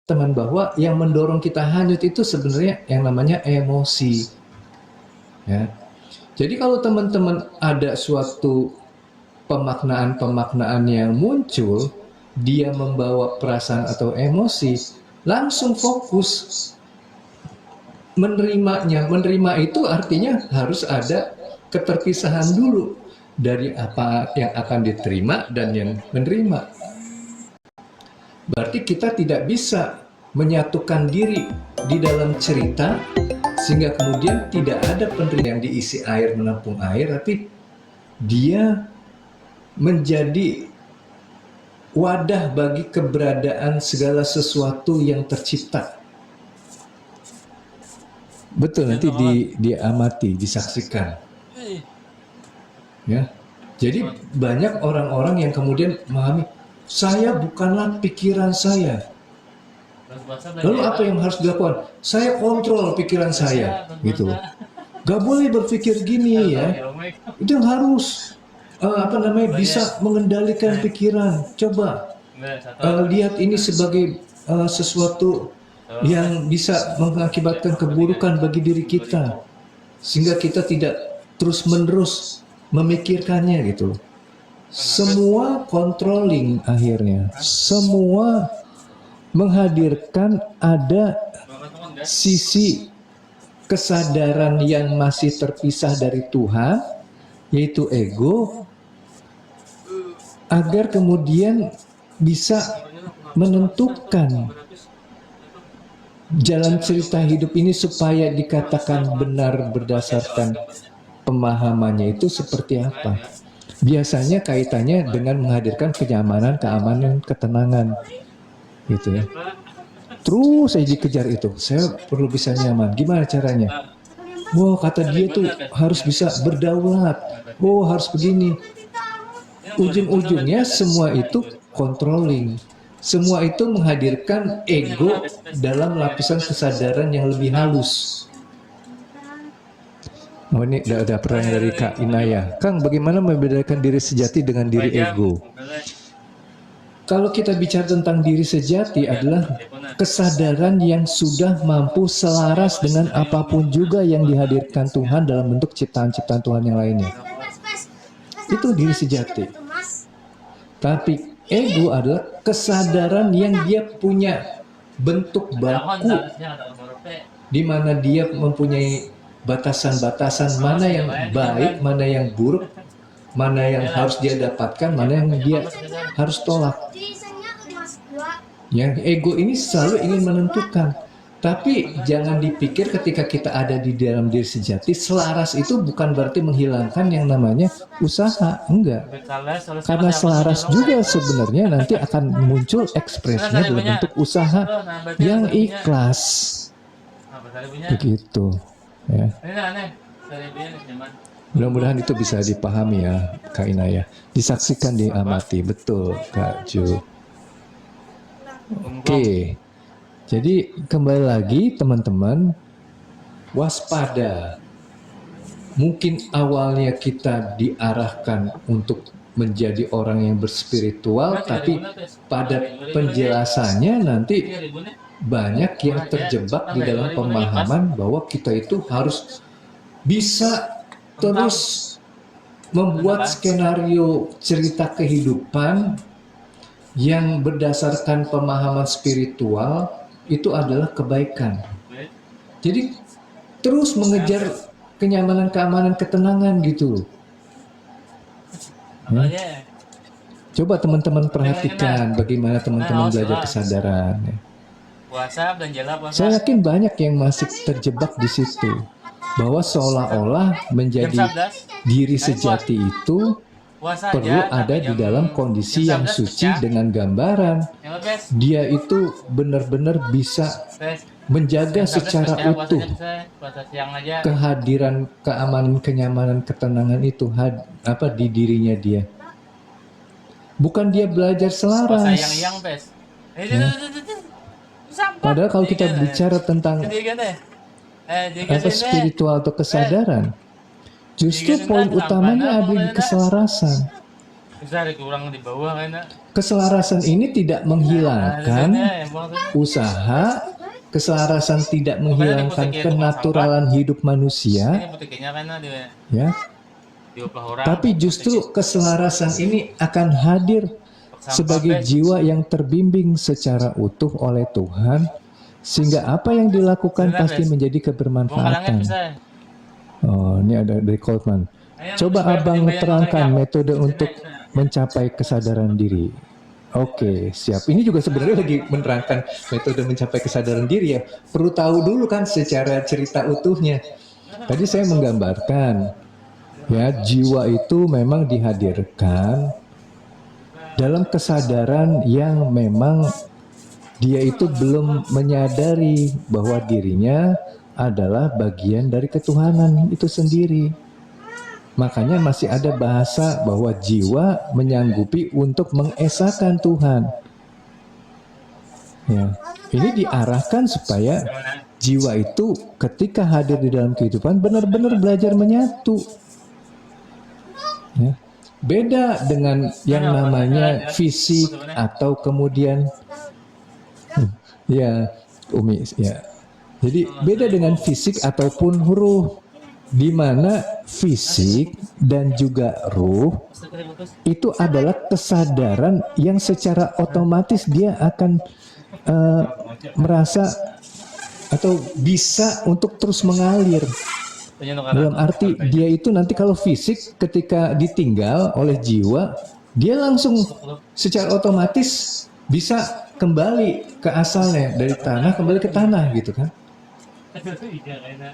teman bahwa yang mendorong kita hanyut itu sebenarnya yang namanya emosi. Ya. Jadi kalau teman-teman ada suatu pemaknaan-pemaknaan yang muncul, dia membawa perasaan atau emosi, langsung fokus menerimanya. Menerima itu artinya harus ada keterpisahan dulu dari apa yang akan diterima dan yang menerima. Berarti kita tidak bisa menyatukan diri di dalam cerita sehingga kemudian tidak ada penerima yang diisi air menampung air, tapi dia menjadi wadah bagi keberadaan segala sesuatu yang tercipta. Betul, nanti diamati, disaksikan. Ya. Jadi banyak orang-orang yang kemudian memahami, saya bukanlah pikiran saya. Lalu apa yang harus dilakukan? Saya kontrol pikiran saya, gitu. Gak boleh berpikir gini ya. Itu yang harus bisa mengendalikan pikiran. Coba lihat ini sebagai sesuatu yang bisa mengakibatkan keburukan bagi diri kita, sehingga kita tidak terus-menerus memikirkannya gitu. Semua controlling akhirnya, semua menghadirkan ada sisi kesadaran yang masih terpisah dari Tuhan, yaitu ego, agar kemudian bisa menentukan jalan cerita hidup ini supaya dikatakan benar berdasarkan pemahamannya itu seperti apa. Biasanya kaitannya dengan menghadirkan kenyamanan, keamanan, ketenangan, gitu ya. Terus saya dikejar itu, saya perlu bisa nyaman. Gimana caranya? Wah, kata dia tuh harus bisa berdaulat. Oh, harus begini. Ujung-ujungnya semua itu controlling. Semua itu menghadirkan ego dalam lapisan kesadaran yang lebih halus. Oh, ini ada pertanyaan dari Kak Inaya. Kang, bagaimana membedakan diri sejati dengan diri ego? Kalau kita bicara tentang diri sejati adalah kesadaran yang sudah mampu selaras dengan apapun juga yang dihadirkan Tuhan dalam bentuk ciptaan-ciptaan Tuhan yang lainnya. Itu diri sejati. Tapi ego adalah kesadaran yang dia punya bentuk baku, di mana dia mempunyai batasan-batasan mana yang baik, mana yang buruk, mana yang harus dia dapatkan, mana yang dia harus tolak. Yang ego ini selalu ingin menentukan. Tapi jangan dipikir ketika kita ada di dalam diri sejati, selaras itu bukan berarti menghilangkan yang namanya usaha. Enggak. Karena selaras juga sebenarnya nanti akan muncul ekspresinya dalam bentuk usaha yang ikhlas. Begitu. Ya. Mudah-mudahan itu bisa dipahami ya, Kak Inaya. Disaksikan, diamati. Betul, Kak Ju. Oke. Jadi kembali lagi teman-teman, waspada. Mungkin awalnya kita diarahkan untuk menjadi orang yang berspiritual, tapi pada penjelasannya nanti banyak yang terjebak di dalam pemahaman bahwa kita itu harus bisa terus membuat skenario cerita kehidupan yang berdasarkan pemahaman spiritual itu adalah kebaikan. Jadi terus mengejar kenyamanan, keamanan, ketenangan gitu. Coba teman-teman perhatikan bagaimana teman-teman belajar kesadaran. Saya yakin banyak yang masih terjebak di situ, bahwa seolah-olah menjadi diri sejati itu perlu ada di dalam kondisi yang suci dengan gambaran. Dia itu benar-benar bisa menjaga secara utuh kehadiran, keamanan, kenyamanan, ketenangan itu di dirinya dia. Bukan dia belajar selaras. Ya. Padahal kalau kita bicara tentang spiritual atau kesadaran, justru poin utamanya ada di keselarasan. Bisa kurang di bawah kayaknya. Keselarasan ini tidak menghilangkan usaha, keselarasan tidak menghilangkan kenaturalan hidup manusia, Ini butiknya kayaknya ya. di orang. Tapi justru keselarasan ini akan hadir sebagai jiwa yang terbimbing secara utuh oleh Tuhan, sehingga apa yang dilakukan pasti menjadi kebermanfaatan. Oh, ini ada dari Coltman. Coba abang terangkan metode untuk mencapai kesadaran diri. Oke, siap. Ini juga sebenarnya lagi menerangkan metode mencapai kesadaran diri ya. Perlu tahu dulu kan secara cerita utuhnya. Tadi saya menggambarkan, ya, jiwa itu memang dihadirkan dalam kesadaran yang memang dia itu belum menyadari bahwa dirinya adalah bagian dari ketuhanan itu sendiri. Makanya masih ada bahasa bahwa jiwa menyanggupi untuk mengesahkan Tuhan. Ya, ini diarahkan supaya jiwa itu ketika hadir di dalam kehidupan benar-benar belajar menyatu. Ya. Beda dengan yang namanya fisik atau kemudian ya Umi ya. Jadi beda dengan fisik ataupun ruh, di mana fisik dan juga ruh itu adalah kesadaran yang secara otomatis dia akan merasa atau bisa untuk terus mengalir. Dalam arti dia itu nanti kalau fisik ketika ditinggal oleh jiwa, dia langsung secara otomatis bisa kembali ke asalnya, dari tanah kembali ke tanah gitu kan.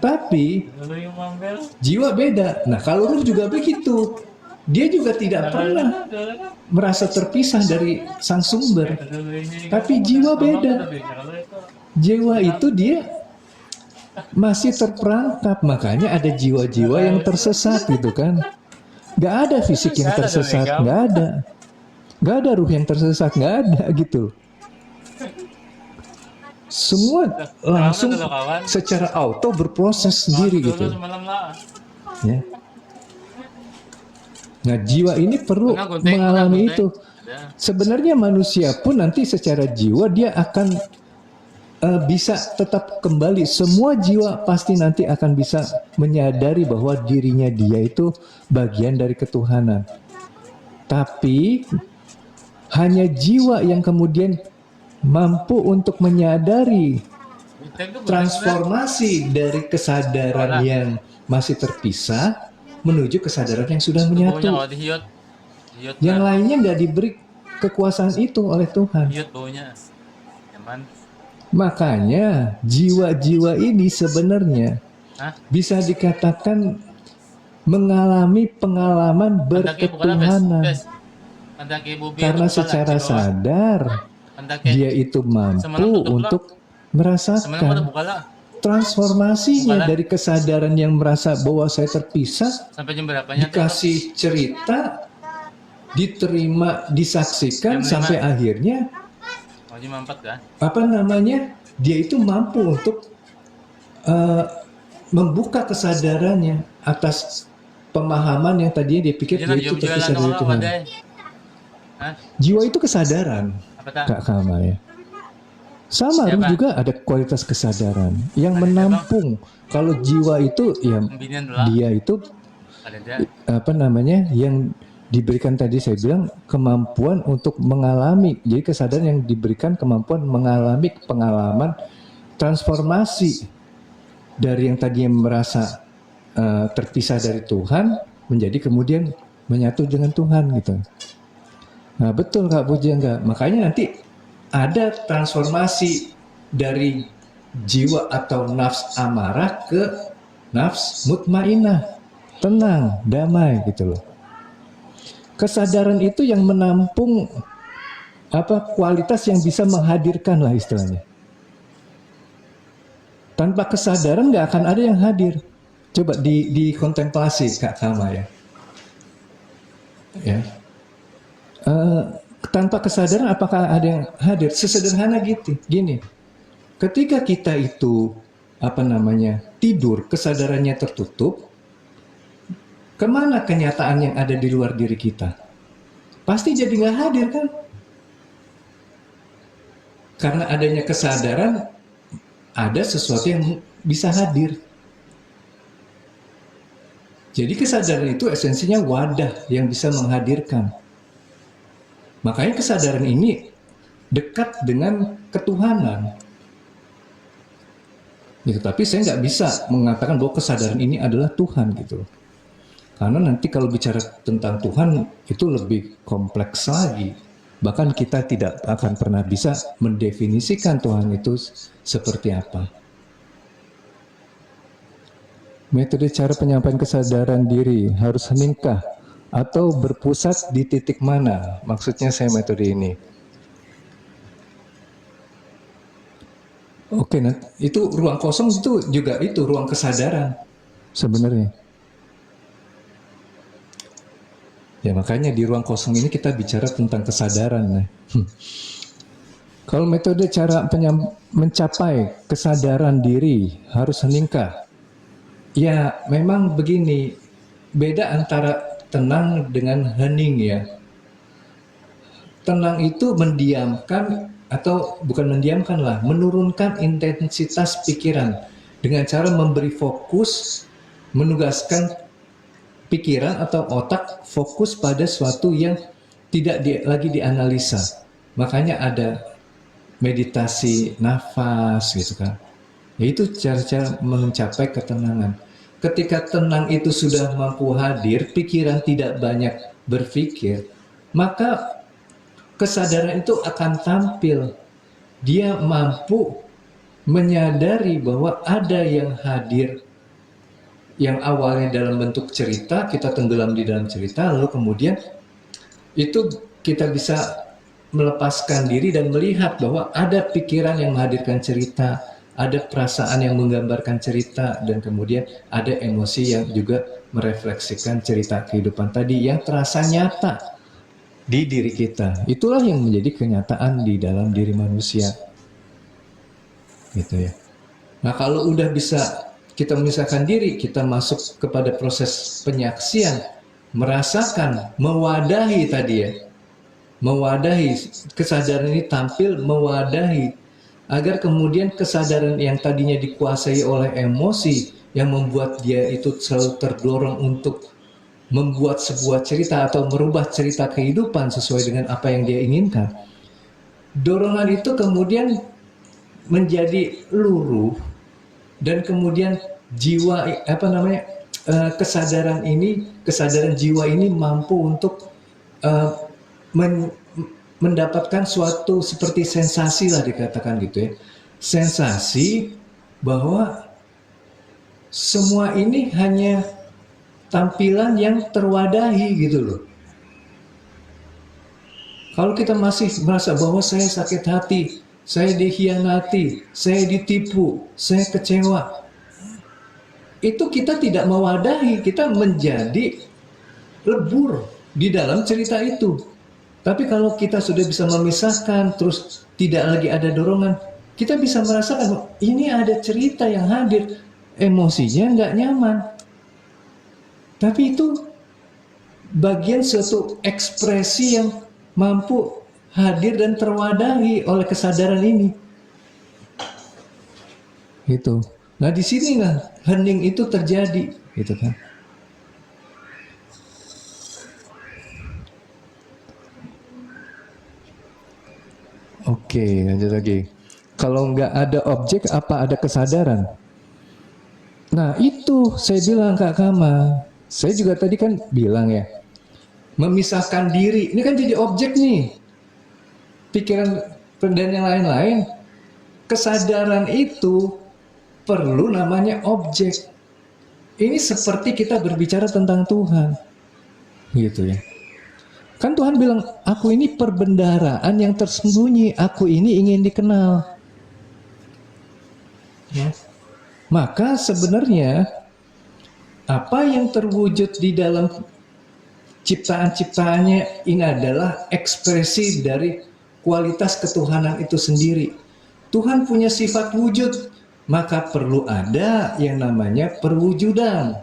Tapi jiwa beda. Nah kalau ruh juga begitu, dia juga tidak pernah merasa terpisah dari sang sumber. Tapi jiwa beda. Jiwa itu dia masih terperangkap, makanya ada jiwa-jiwa yang tersesat gitu kan. Gak ada fisik yang tersesat, gak ada. Gak ada ruh yang tersesat, gak ada gitu. Semua langsung secara auto berproses sendiri gitu. Ya. Nah jiwa ini perlu mengalami itu. Sebenarnya manusia pun nanti secara jiwa dia akan bisa tetap kembali. Semua jiwa pasti nanti akan bisa menyadari bahwa dirinya dia itu bagian dari ketuhanan. Tapi hanya jiwa yang kemudian mampu untuk menyadari transformasi dari kesadaran yang masih terpisah menuju kesadaran yang sudah menyatu. Yang lainnya nggak diberi kekuasaan itu oleh Tuhan. Makanya jiwa-jiwa ini sebenarnya bisa dikatakan mengalami pengalaman berketuhanan. Karena secara sadar dia itu mampu untuk merasakan transformasinya dari kesadaran yang merasa bahwa saya terpisah, dikasih cerita, diterima, disaksikan, sampai akhirnya apa namanya, dia itu mampu untuk membuka kesadarannya atas pemahaman yang tadinya dia pikir dia itu terpisah dari Tuhan. Jiwa itu kesadaran, Kak Kama ya. Sama ruh juga ada kualitas kesadaran yang menampung. Kalau jiwa itu ya dia itu apa namanya yang diberikan tadi saya bilang kemampuan untuk mengalami. Jadi kesadaran yang diberikan kemampuan mengalami pengalaman transformasi dari yang tadinya merasa terpisah dari Tuhan menjadi kemudian menyatu dengan Tuhan gitu. Nah betul Kak Bujangga, makanya nanti ada transformasi dari jiwa atau nafs amarah ke nafs mutmainah, tenang, damai gitu loh. Kesadaran itu yang menampung apa kualitas yang bisa menghadirkan lah istilahnya. Tanpa kesadaran nggak akan ada yang hadir. Coba di kontemplasi Kak Kama ya. Ya. Tanpa kesadaran apakah ada yang hadir? Sesederhana gitu, gini. Ketika kita itu apa namanya tidur, kesadarannya tertutup, kemana kenyataan yang ada di luar diri kita? pasti jadi nggak hadir kan? Karena adanya kesadaran, ada sesuatu yang bisa hadir. Jadi kesadaran itu esensinya wadah yang bisa menghadirkan. Makanya kesadaran ini dekat dengan ketuhanan. Ya, tapi saya nggak bisa mengatakan bahwa kesadaran ini adalah Tuhan gitu. Karena nanti kalau bicara tentang Tuhan itu lebih kompleks lagi. Bahkan kita tidak akan pernah bisa mendefinisikan Tuhan itu seperti apa. Metode cara penyampaian kesadaran diri harus heningkah atau berpusat di titik mana? Maksudnya saya metode ini. Oke, nah, itu ruang kosong itu juga itu ruang kesadaran sebenarnya. Ya makanya di ruang kosong ini kita bicara tentang kesadaran. Nah. Kalau metode cara mencapai kesadaran diri harus heningkah? Ya memang begini, beda antara tenang dengan hening ya. Tenang itu mendiamkan atau bukan mendiamkan lah, menurunkan intensitas pikiran dengan cara memberi fokus, menugaskan pikiran atau otak fokus pada suatu yang tidak lagi dianalisa. Makanya ada meditasi nafas gitu kan. Yaitu cara-cara mencapai ketenangan. Ketika tenang itu sudah mampu hadir, pikiran tidak banyak berpikir, maka kesadaran itu akan tampil. Dia mampu menyadari bahwa ada yang hadir, yang awalnya dalam bentuk cerita, kita tenggelam di dalam cerita, lalu kemudian itu kita bisa melepaskan diri dan melihat bahwa ada pikiran yang menghadirkan cerita, ada perasaan yang menggambarkan cerita, dan kemudian ada emosi yang juga merefleksikan cerita kehidupan tadi yang terasa nyata di diri kita. Itulah yang menjadi kenyataan di dalam diri manusia. Gitu ya. Nah, kalau udah bisa kita memisahkan diri, kita masuk kepada proses penyaksian, merasakan, mewadahi tadi ya. Mewadahi, kesadaran ini tampil mewadahi, agar kemudian kesadaran yang tadinya dikuasai oleh emosi, yang membuat dia itu selalu terdorong untuk membuat sebuah cerita atau merubah cerita kehidupan sesuai dengan apa yang dia inginkan. Dorongan itu kemudian menjadi luruh, dan kemudian jiwa kesadaran jiwa ini mampu untuk mendapatkan suatu seperti sensasi lah dikatakan gitu ya, sensasi bahwa semua ini hanya tampilan yang terwadahi gitu loh. Kalau kita masih merasa bahwa saya sakit hati, saya dikhianati, saya ditipu, saya kecewa, itu kita tidak mewadahi, kita menjadi lebur di dalam cerita itu. Tapi kalau kita sudah bisa memisahkan, terus tidak lagi ada dorongan, kita bisa merasakan ini ada cerita yang hadir, emosinya nggak nyaman. Tapi itu bagian suatu ekspresi yang mampu hadir dan terwadahi oleh kesadaran ini. Gitu. Nah di sini lah hening itu terjadi, gitu kan. Oke, lanjut lagi. Kalau nggak ada objek, apa ada kesadaran? Nah itu saya bilang Kak Kama. Saya juga tadi kan bilang ya, memisahkan diri. Ini kan jadi objek nih. Pikiran dan yang lain-lain. Kesadaran itu perlu namanya objek. Ini seperti kita berbicara tentang Tuhan. Gitu ya. Kan Tuhan bilang, aku ini perbendaharaan yang tersembunyi, aku ini ingin dikenal. Ya. Maka sebenarnya apa yang terwujud di dalam ciptaan-ciptaannya ini adalah ekspresi dari kualitas ketuhanan itu sendiri. Tuhan punya sifat wujud, maka perlu ada yang namanya perwujudan.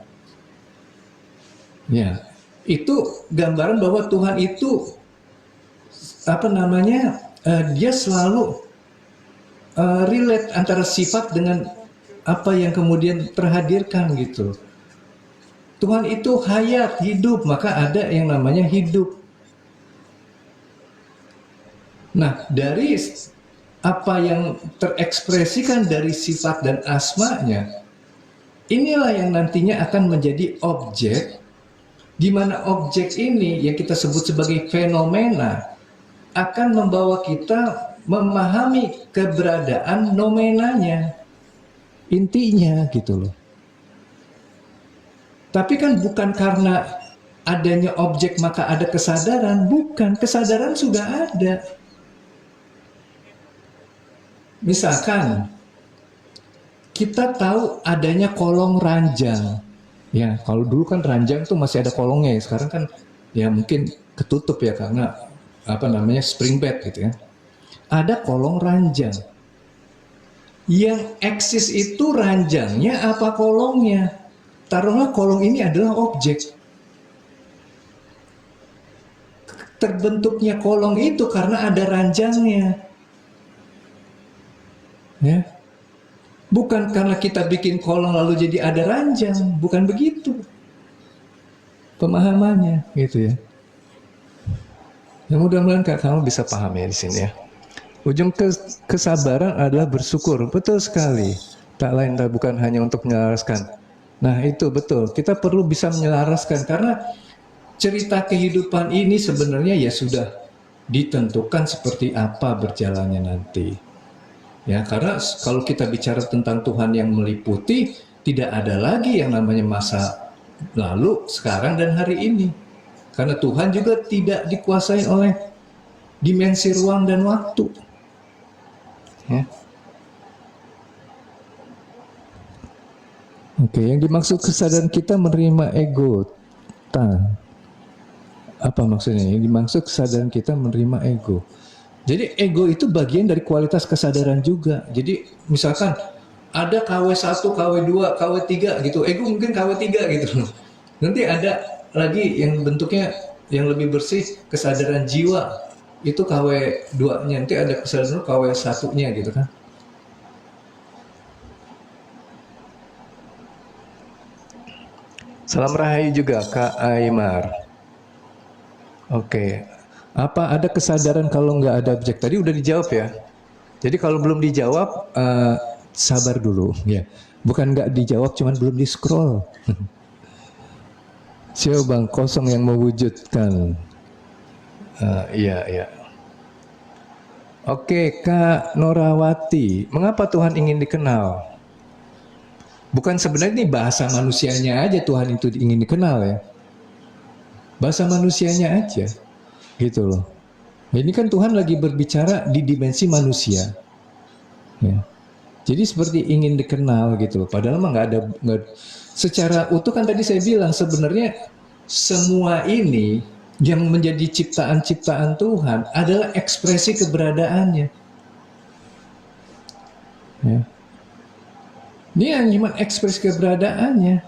Ya. Itu gambaran bahwa Tuhan itu dia selalu relate antara sifat dengan apa yang kemudian terhadirkan gitu. Tuhan itu hayat, hidup, maka ada yang namanya hidup. Nah, dari apa yang terekspresikan dari sifat dan asmanya, inilah yang nantinya akan menjadi objek, di mana objek ini yang kita sebut sebagai fenomena akan membawa kita memahami keberadaan nomenanya, intinya gitu loh. Tapi kan bukan karena adanya objek maka ada kesadaran, bukan, kesadaran sudah ada. Misalkan kita tahu adanya kolong ranjang. Ya, kalau dulu kan ranjang tuh masih ada kolongnya, sekarang kan ya mungkin ketutup ya karena spring bed gitu ya. Ada kolong ranjang. Yang eksis itu ranjangnya apa kolongnya? Taruhlah kolong ini adalah objek. Terbentuknya kolong itu karena ada ranjangnya. Ya. Bukan karena kita bikin kolong lalu jadi ada ranjang, bukan begitu pemahamannya, gitu ya. Ya mudah-mudahan kamu bisa paham ya di sini ya. Ujung kesabaran adalah bersyukur, betul sekali. Tak lain tak bukan hanya untuk menyelaraskan. Nah itu betul, kita perlu bisa menyelaraskan karena cerita kehidupan ini sebenarnya ya sudah ditentukan seperti apa berjalannya nanti. Ya, karena kalau kita bicara tentang Tuhan yang meliputi, tidak ada lagi yang namanya masa lalu, sekarang, dan hari ini. Karena Tuhan juga tidak dikuasai oleh dimensi ruang dan waktu. Ya. Oke, yang dimaksud kesadaran kita menerima ego. Apa maksudnya? Yang dimaksud kesadaran kita menerima ego. Jadi ego itu bagian dari kualitas kesadaran juga. Jadi misalkan ada KW1, KW2, KW3 gitu. Ego mungkin KW3 gitu. Nanti ada lagi yang bentuknya yang lebih bersih, kesadaran jiwa. Itu KW2-nya. Nanti ada kesadaran KW1-nya gitu kan. Salam rahayu juga Kak Aymar. Oke. Apa ada kesadaran kalau nggak ada objek? Tadi udah dijawab ya. Jadi kalau belum dijawab, sabar dulu. Ya, bukan nggak dijawab, cuman belum di scroll. Siapa bang kosong yang mewujudkan? Iya. Oke, Kak Norawati, mengapa Tuhan ingin dikenal? Bukan sebenarnya ini bahasa manusianya aja Tuhan itu ingin dikenal ya. Bahasa manusianya aja. Gitu loh. Ini kan Tuhan lagi berbicara di dimensi manusia. Ya. Jadi seperti ingin dikenal gitu loh. Padahal mah nggak secara utuh kan tadi saya bilang sebenarnya semua ini yang menjadi ciptaan-ciptaan Tuhan adalah ekspresi keberadaannya. Ya. Ini yang cuma ekspresi keberadaannya.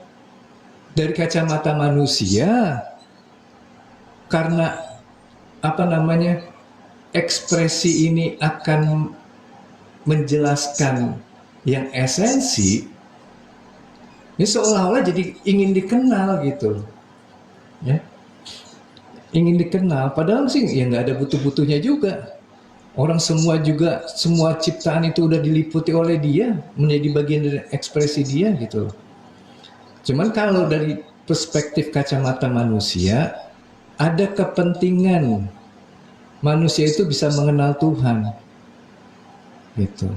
Dari kacamata manusia, karena ekspresi ini akan menjelaskan yang esensi, ini seolah-olah jadi ingin dikenal gitu, ya, ingin dikenal. Padahal sih ya nggak ada butuh-butuhnya juga. Orang semua ciptaan itu udah diliputi oleh dia, menjadi bagian dari ekspresi dia gitu. Cuman kalau dari perspektif kacamata manusia, ada kepentingan manusia itu bisa mengenal Tuhan, gitu.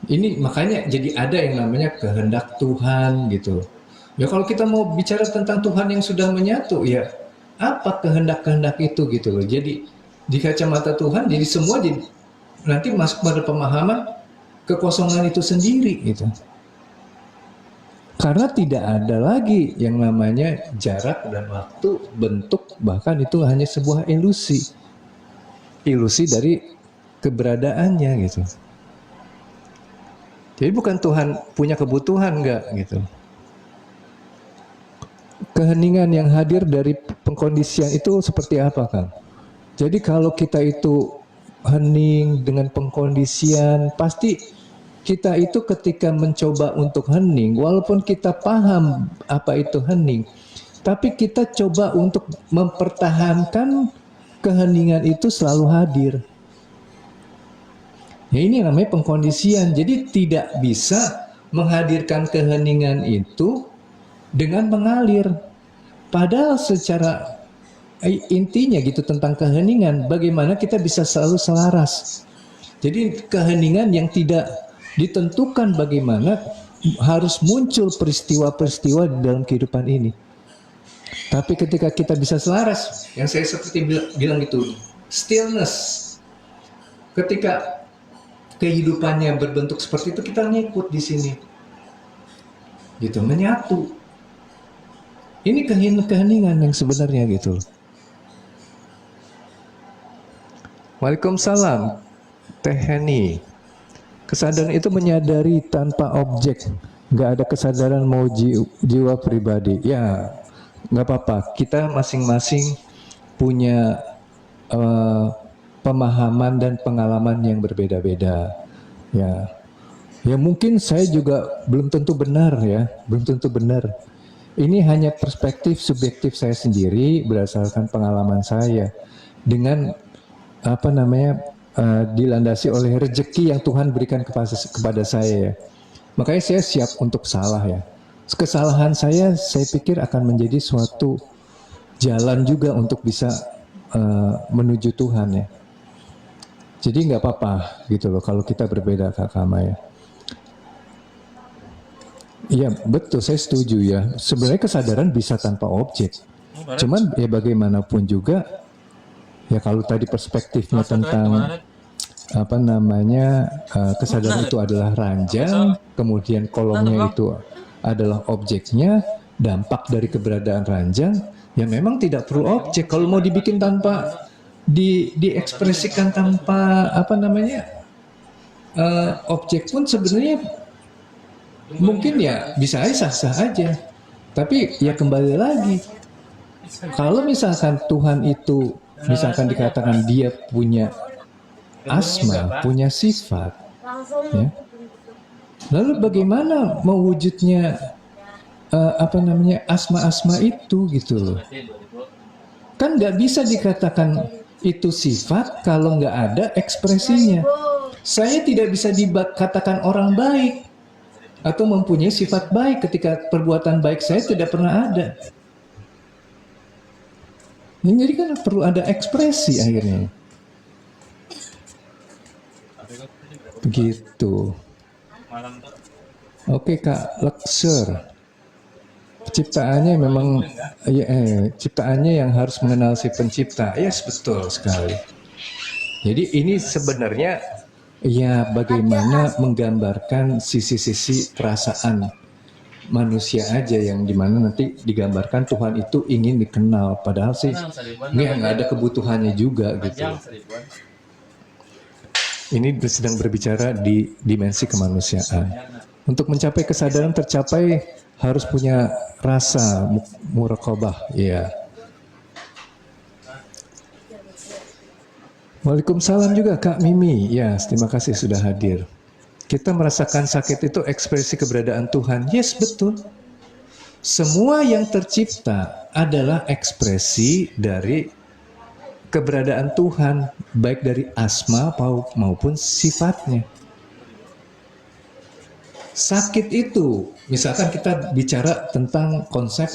Ini makanya jadi ada yang namanya kehendak Tuhan, gitu. Ya kalau kita mau bicara tentang Tuhan yang sudah menyatu, ya apa kehendak-kehendak itu, gitu loh. Jadi di kacamata Tuhan, jadi semua nanti masuk pada pemahaman kekosongan itu sendiri, gitu. Karena tidak ada lagi yang namanya jarak dan waktu, bentuk, bahkan itu hanya sebuah ilusi. Ilusi dari keberadaannya gitu. Jadi bukan Tuhan punya kebutuhan, enggak gitu. Keheningan yang hadir dari pengkondisian itu seperti apa, Kang? Jadi kalau kita itu hening dengan pengkondisian, pasti kita itu ketika mencoba untuk hening, walaupun kita paham apa itu hening, tapi kita coba untuk mempertahankan keheningan itu selalu hadir. Ya ini namanya pengkondisian. Jadi tidak bisa menghadirkan keheningan itu dengan mengalir. Padahal secara intinya gitu tentang keheningan, bagaimana kita bisa selalu selaras. Jadi keheningan yang tidak ditentukan bagaimana harus muncul peristiwa-peristiwa di dalam kehidupan ini. Tapi ketika kita bisa selaras, yang saya seperti bilang itu, stillness. Ketika kehidupannya berbentuk seperti itu, kita ngikut di sini. Gitu, menyatu. Ini keheningan yang sebenarnya gitu. Waalaikumsalam, Teh Heni. Kesadaran itu menyadari tanpa objek, nggak ada kesadaran mau jiwa pribadi. Ya, nggak apa-apa. Kita masing-masing punya pemahaman dan pengalaman yang berbeda-beda. Ya mungkin saya juga belum tentu benar ya, belum tentu benar. Ini hanya perspektif subjektif saya sendiri berdasarkan pengalaman saya dengan dilandasi oleh rezeki yang Tuhan berikan kepada saya ya. Makanya saya siap untuk salah ya. Kesalahan saya pikir akan menjadi suatu jalan juga untuk bisa menuju Tuhan ya. Jadi nggak apa-apa gitu loh kalau kita berbeda Kak Kama ya. Iya betul, saya setuju ya. Sebenarnya kesadaran bisa tanpa objek. Cuman ya bagaimanapun juga ya kalau tadi perspektifnya tentang kesadaran itu adalah ranjang, kemudian kolomnya itu adalah objeknya, dampak dari keberadaan ranjang, ya memang tidak perlu objek. Kalau mau dibikin tanpa diekspresikan tanpa objek pun sebenarnya mungkin ya bisa aja sah-sah aja. Tapi ya kembali lagi, kalau misalkan Tuhan itu misalkan dikatakan dia punya asma, punya sifat, ya. Lalu bagaimana mewujudnya asma-asma itu gitu loh? Kan nggak bisa dikatakan itu sifat kalau nggak ada ekspresinya. Saya tidak bisa dikatakan orang baik atau mempunyai sifat baik ketika perbuatan baik saya tidak pernah ada. Jadi kan perlu ada ekspresi akhirnya. Begitu. Oke Kak Lekser. Ciptaannya memang ciptaannya yang harus mengenal si pencipta. Yes, betul sekali. Jadi ini sebenarnya ya bagaimana menggambarkan sisi-sisi perasaan manusia aja yang dimana nanti digambarkan Tuhan itu ingin dikenal. Padahal sih nggak ada kebutuhannya juga gitu. Ini sedang berbicara di dimensi kemanusiaan. Untuk mencapai kesadaran tercapai harus punya rasa muraqabah, ya. Waalaikumsalam juga Kak Mimi. Ya, terima kasih sudah hadir. Kita merasakan sakit itu ekspresi keberadaan Tuhan. Yes, betul. Semua yang tercipta adalah ekspresi dari keberadaan Tuhan, baik dari asma maupun sifatnya. Sakit itu, misalkan kita bicara tentang konsep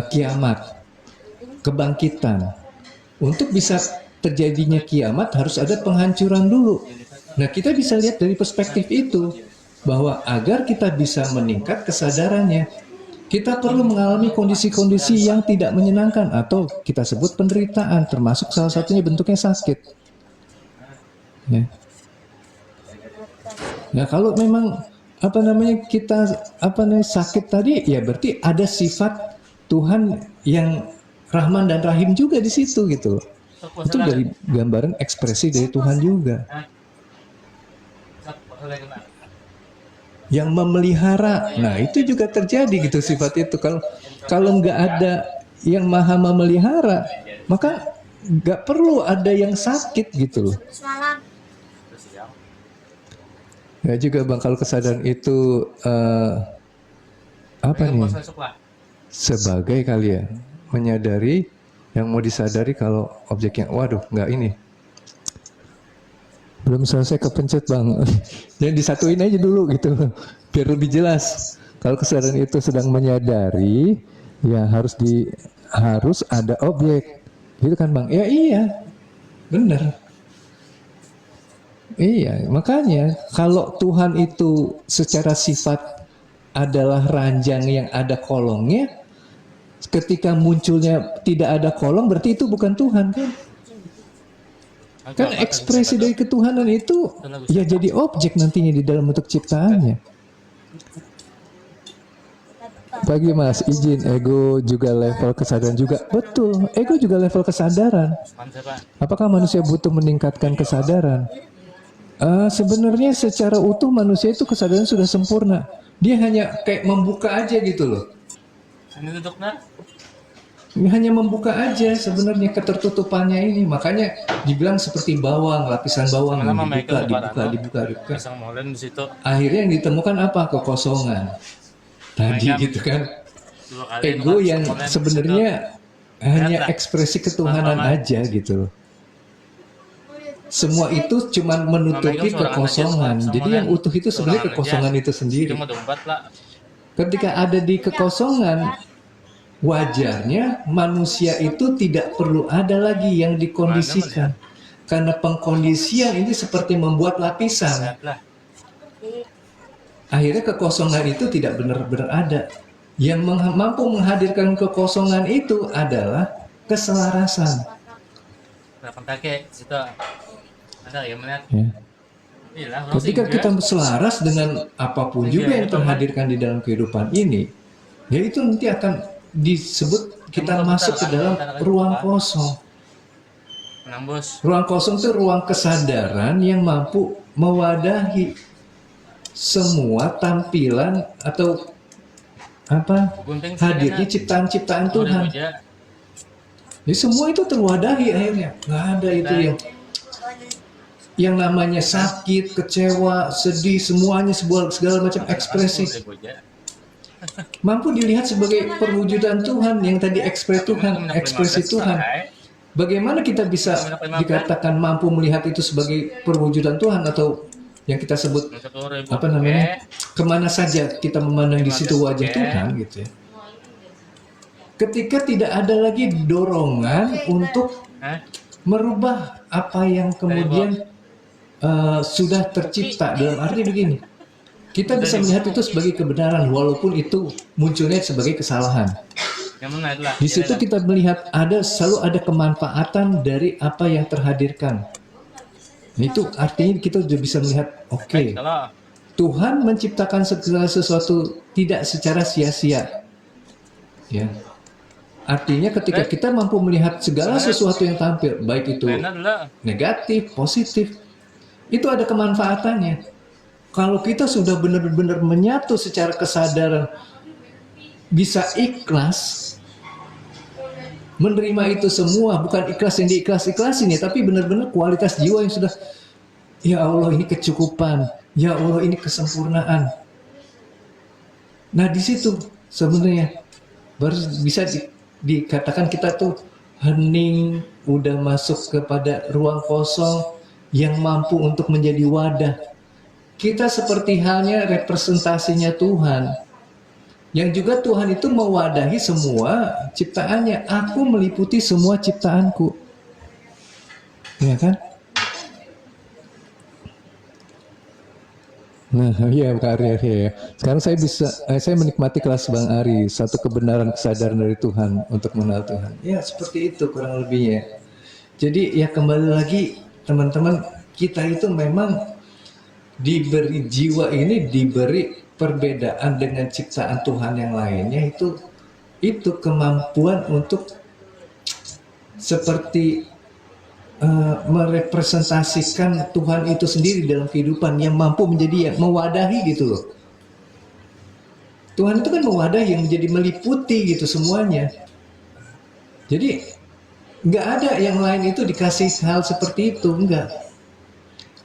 kiamat, kebangkitan. Untuk bisa terjadinya kiamat harus ada penghancuran dulu. Nah, kita bisa lihat dari perspektif itu, bahwa agar kita bisa meningkat kesadarannya, kita perlu mengalami kondisi-kondisi yang tidak menyenangkan atau kita sebut penderitaan, termasuk salah satunya bentuknya sakit. Ya. Nah, kalau memang kita sakit tadi, ya berarti ada sifat Tuhan yang Rahman dan Rahim juga di situ gitu. Itu dari gambaran ekspresi dari Tuhan juga. Yang memelihara, nah itu juga terjadi gitu sifat itu. Kalau nggak ada yang maha memelihara, maka nggak perlu ada yang sakit gitu loh. Terus siang. Ya juga bang, kalau kesadaran itu apa Mereka nih? puasa esok lah. Sebagai kali ya, menyadari yang mau disadari kalau objeknya, waduh nggak ini. Belum selesai kepencet bang. Yang disatuin aja dulu gitu, biar lebih jelas. Kalau kesadaran itu sedang menyadari, ya harus ada objek, gitu kan bang? Ya iya, benar. Iya, makanya kalau Tuhan itu secara sifat adalah ranjang yang ada kolongnya, ketika munculnya tidak ada kolong, berarti itu bukan Tuhan kan? Kan ekspresi dari ketuhanan itu ya jadi objek nantinya di dalam bentuk ciptaannya. Bagi Mas, izin ego juga level kesadaran juga. Betul, ego juga level kesadaran. Apakah manusia butuh meningkatkan kesadaran? Sebenarnya secara utuh manusia itu kesadaran sudah sempurna. Dia hanya kayak membuka aja gitu loh. Ini duduknya. Hanya membuka aja sebenarnya ketertutupannya ini. Makanya dibilang seperti bawang, lapisan bawang dibuka. Pisang molen di situ. Akhirnya yang ditemukan apa? Kekosongan. Tadi gitu kan. Ego yang sebenarnya hanya ekspresi ketuhanan aja gitu loh. Semua itu cuma menutupi kekosongan. Jadi yang utuh itu sebenarnya kekosongan itu sendiri. Ketika ada di kekosongan, wajarnya manusia itu tidak perlu ada lagi yang dikondisikan. Karena pengkondisian ini seperti membuat lapisan. Akhirnya kekosongan itu tidak benar-benar ada. Yang mampu menghadirkan kekosongan itu adalah keselarasan. Ketika kita selaras dengan apapun juga yang terhadirkan di dalam kehidupan ini, ya itu nanti akan disebut kita masuk ke dalam ruang kosong. Ruang kosong itu ruang kesadaran yang mampu mewadahi semua tampilan atau apa hadirnya ciptaan-ciptaan Tuhan. Jadi semua itu terwadahi akhirnya. Nggak ada itu yang namanya sakit, kecewa, sedih, semuanya segala macam ekspresi mampu dilihat sebagai perwujudan Tuhan yang tadi ekspresi Tuhan. Bagaimana kita bisa dikatakan mampu melihat itu sebagai perwujudan Tuhan atau yang kita sebut apa namanya? Kemana saja kita memandang di situ wajah Tuhan gitu ya. Ketika tidak ada lagi dorongan untuk merubah apa yang kemudian sudah tercipta, dalam arti begini, kita bisa melihat itu sebagai kebenaran walaupun itu munculnya sebagai kesalahan. Di situ kita melihat selalu ada kemanfaatan dari apa yang terhadirkan. Itu artinya kita sudah bisa melihat, oke, Tuhan menciptakan segala sesuatu tidak secara sia-sia. Ya. Artinya ketika kita mampu melihat segala sesuatu yang tampil, baik itu negatif, positif, itu ada kemanfaatannya. Kalau kita sudah benar-benar menyatu secara kesadaran, bisa ikhlas, menerima itu semua, bukan ikhlas yang diikhlas-ikhlasin ya, tapi benar-benar kualitas jiwa yang sudah, ya Allah ini kecukupan, ya Allah ini kesempurnaan. Nah di situ sebenarnya baru bisa dikatakan kita tuh hening, udah masuk kepada ruang kosong yang mampu untuk menjadi wadah. Kita seperti halnya representasinya Tuhan, yang juga Tuhan itu mewadahi semua ciptaannya. Aku meliputi semua ciptaanku, ya kan? Nah, iya Kak Ari, ya. Sekarang saya menikmati kelas Bang Ari, satu kebenaran kesadaran dari Tuhan untuk mengenal Tuhan. Ya seperti itu kurang lebihnya. Jadi ya kembali lagi teman-teman, kita itu memang diberi jiwa ini, diberi perbedaan dengan ciptaan Tuhan yang lainnya, itu kemampuan untuk seperti merepresentasikan Tuhan itu sendiri dalam kehidupan, yang mampu menjadi mewadahi gitu loh. Tuhan itu kan mewadahi, yang menjadi meliputi gitu semuanya. Jadi nggak ada yang lain itu dikasih hal seperti itu, enggak.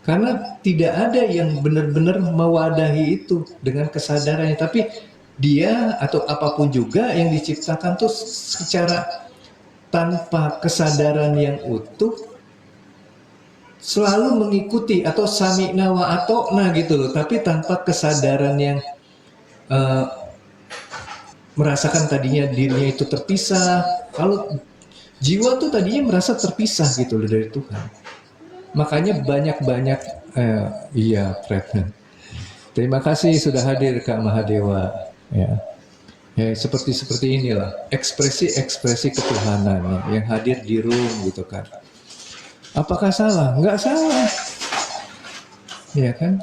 Karena tidak ada yang benar-benar mewadahi itu dengan kesadarannya. Tapi dia atau apapun juga yang diciptakan tuh secara tanpa kesadaran yang utuh selalu mengikuti atau sami'na wa atokna gitu loh, tapi tanpa kesadaran yang eh, merasakan tadinya dirinya itu terpisah. Kalau jiwa tuh tadinya merasa terpisah gitu loh dari Tuhan. Makanya banyak-banyak iya Fred. Terima kasih sudah hadir Kak Mahadewa. Ya. Ya, seperti inilah ekspresi-ekspresi ketuhanan yang hadir di room gitu kan. Apakah salah? Nggak salah. Ya kan?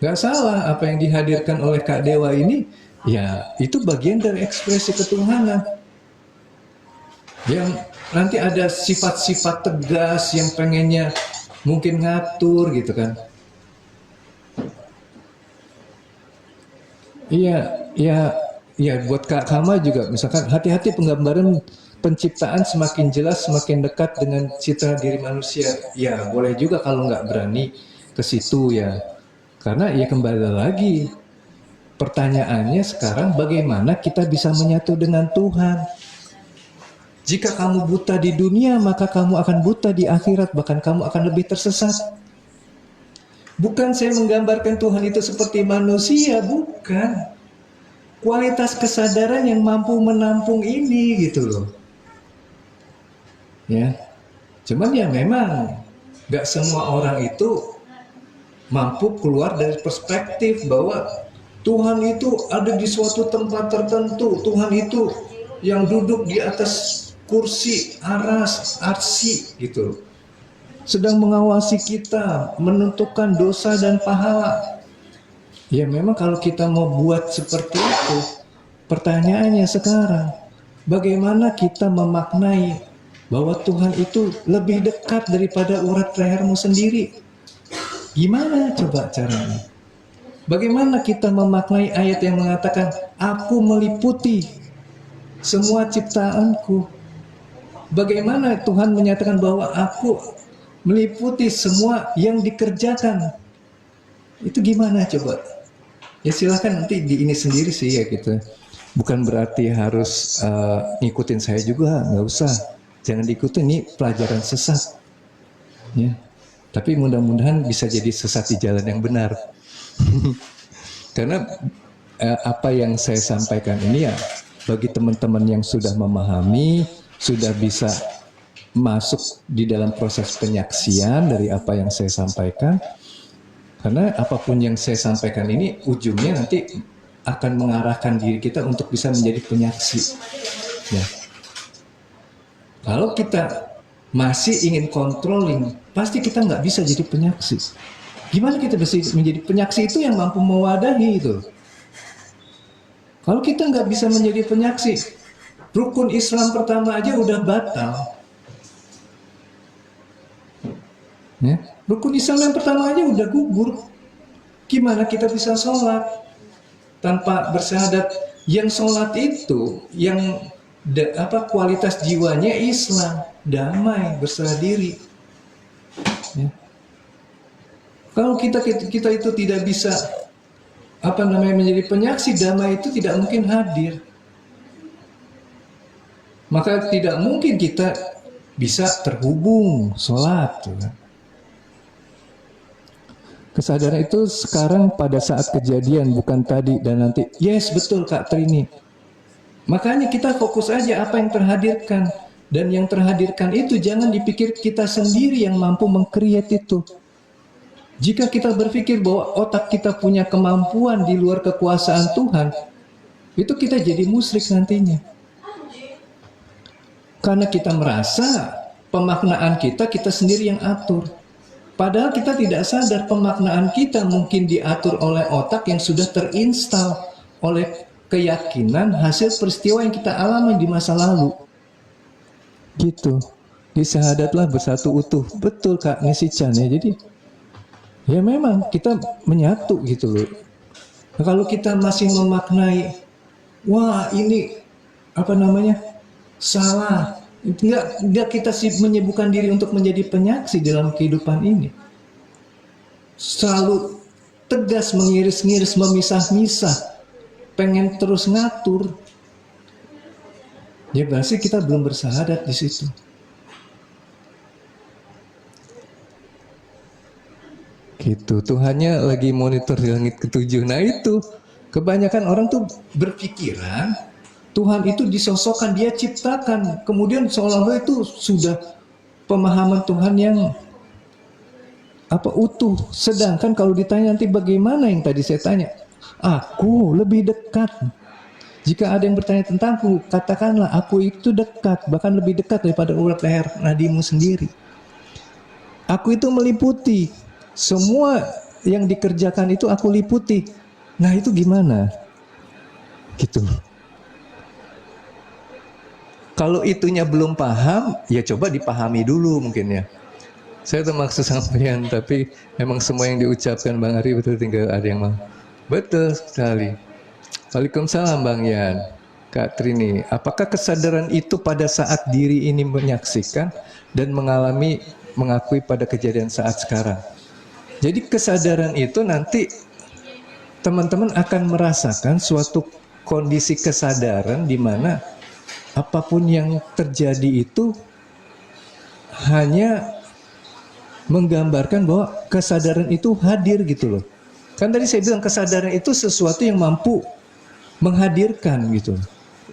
Nggak salah apa yang dihadirkan oleh Kak Dewa ini, ya itu bagian dari ekspresi ketuhanan. Yang nanti ada sifat-sifat tegas yang pengennya mungkin ngatur gitu kan. Iya, iya buat Kak Kama juga misalkan hati-hati penggambaran penciptaan semakin jelas semakin dekat dengan citra diri manusia. Ya boleh juga kalau nggak berani ke situ ya. Karena ya kembali lagi pertanyaannya sekarang bagaimana kita bisa menyatu dengan Tuhan. Jika kamu buta di dunia maka kamu akan buta di akhirat, bahkan kamu akan lebih tersesat. Bukan saya menggambarkan Tuhan itu seperti manusia, bukan. Kualitas kesadaran yang mampu menampung ini gitu loh. Ya. Cuman ya memang gak semua orang itu mampu keluar dari perspektif bahwa Tuhan itu ada di suatu tempat tertentu. Tuhan itu yang duduk di atas kursi arsy gitu. Sedang mengawasi kita, menentukan dosa dan pahala. Ya memang kalau kita mau buat seperti itu, pertanyaannya sekarang, bagaimana kita memaknai bahwa Tuhan itu lebih dekat daripada urat lehermu sendiri? Gimana coba caranya? Bagaimana kita memaknai ayat yang mengatakan, aku meliputi semua ciptaanku? Bagaimana Tuhan menyatakan bahwa aku meliputi semua yang dikerjakan? Itu gimana coba? Ya silahkan nanti di ini sendiri sih ya gitu. Bukan berarti harus ngikutin saya juga, nggak usah. Jangan diikutin, ini pelajaran sesat. Ya. Tapi mudah-mudahan bisa jadi sesat di jalan yang benar. Karena apa yang saya sampaikan ini ya bagi teman-teman yang sudah memahami, sudah bisa masuk di dalam proses penyaksian dari apa yang saya sampaikan. Karena apapun yang saya sampaikan ini ujungnya nanti akan mengarahkan diri kita untuk bisa menjadi penyaksi. Ya. Kalau kita masih ingin controlling, pasti kita nggak bisa jadi penyaksi. Gimana kita bisa menjadi penyaksi itu yang mampu mewadahi itu? Kalau kita nggak bisa menjadi penyaksi, rukun Islam pertama aja udah batal. Ya. Rukun Islam yang pertama aja udah gugur. Gimana kita bisa sholat tanpa bersyahadat? Yang sholat itu, yang kualitas jiwanya Islam, damai, berserah diri. Ya. Kalau kita itu tidak bisa menjadi penyaksi, damai itu tidak mungkin hadir. Maka tidak mungkin kita bisa terhubung sholat. Kesadaran itu sekarang pada saat kejadian, bukan tadi dan nanti. Yes, betul Kak Trini. Makanya kita fokus aja apa yang terhadirkan. Dan yang terhadirkan itu jangan dipikir kita sendiri yang mampu meng-create itu. Jika kita berpikir bahwa otak kita punya kemampuan di luar kekuasaan Tuhan, itu kita jadi musyrik nantinya. Karena kita merasa pemaknaan kita sendiri yang atur. Padahal kita tidak sadar pemaknaan kita mungkin diatur oleh otak yang sudah terinstal oleh keyakinan hasil peristiwa yang kita alami di masa lalu. Gitu. Di syahadatlah bersatu utuh. Betul Kak Nisichan ya. Jadi ya memang kita menyatu gitu loh. Nah, kalau kita masih memaknai, wah ini Salah. Enggak kita sih menyibukkan diri untuk menjadi penyaksi dalam kehidupan ini. Selalu tegas mengiris-ngiris, memisah-misah, pengen terus ngatur. Ya berarti kita belum bersahadat di situ. Gitu, Tuhannya lagi monitor di langit ketujuh. Nah itu, kebanyakan orang tuh berpikiran Tuhan itu disosokkan, dia ciptakan. Kemudian seolah-olah itu sudah pemahaman Tuhan yang utuh. Sedangkan kalau ditanya nanti bagaimana yang tadi saya tanya, aku lebih dekat. Jika ada yang bertanya tentangku, katakanlah aku itu dekat, bahkan lebih dekat daripada urat leher nadimu sendiri. Aku itu meliputi, semua yang dikerjakan itu aku liputi. Nah itu gimana? Gitu. Kalau itunya belum paham, ya coba dipahami dulu mungkin ya. Saya termaksud sampean, tapi emang semua yang diucapkan Bang Ari betul, tinggal ada yang mau. Betul sekali. Waalaikumsalam Bang Yan. Kak Trini, apakah kesadaran itu pada saat diri ini menyaksikan dan mengakui pada kejadian saat sekarang? Jadi kesadaran itu nanti teman-teman akan merasakan suatu kondisi kesadaran di mana apapun yang terjadi itu hanya menggambarkan bahwa kesadaran itu hadir gitu loh. Kan tadi saya bilang kesadaran itu sesuatu yang mampu menghadirkan gitu.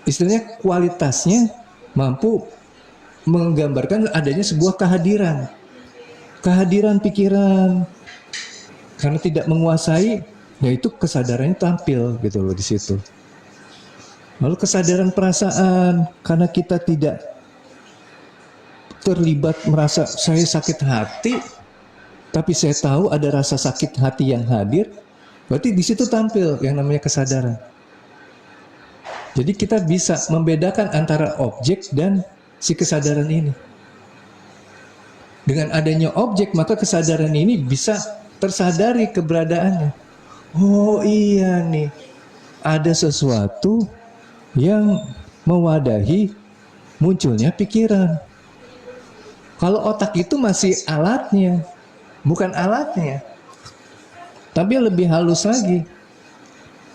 Istilahnya kualitasnya mampu menggambarkan adanya sebuah kehadiran. Kehadiran pikiran. Karena tidak menguasai, yaitu kesadarannya tampil gitu loh di situ. Lalu kesadaran perasaan, karena kita tidak terlibat merasa saya sakit hati, tapi saya tahu ada rasa sakit hati yang hadir, berarti di situ tampil yang namanya kesadaran. Jadi kita bisa membedakan antara objek dan si kesadaran ini. Dengan adanya objek, maka kesadaran ini bisa tersadari keberadaannya. Oh iya nih, ada sesuatu yang mewadahi munculnya pikiran. Kalau otak itu masih alatnya, bukan alatnya, tapi lebih halus lagi.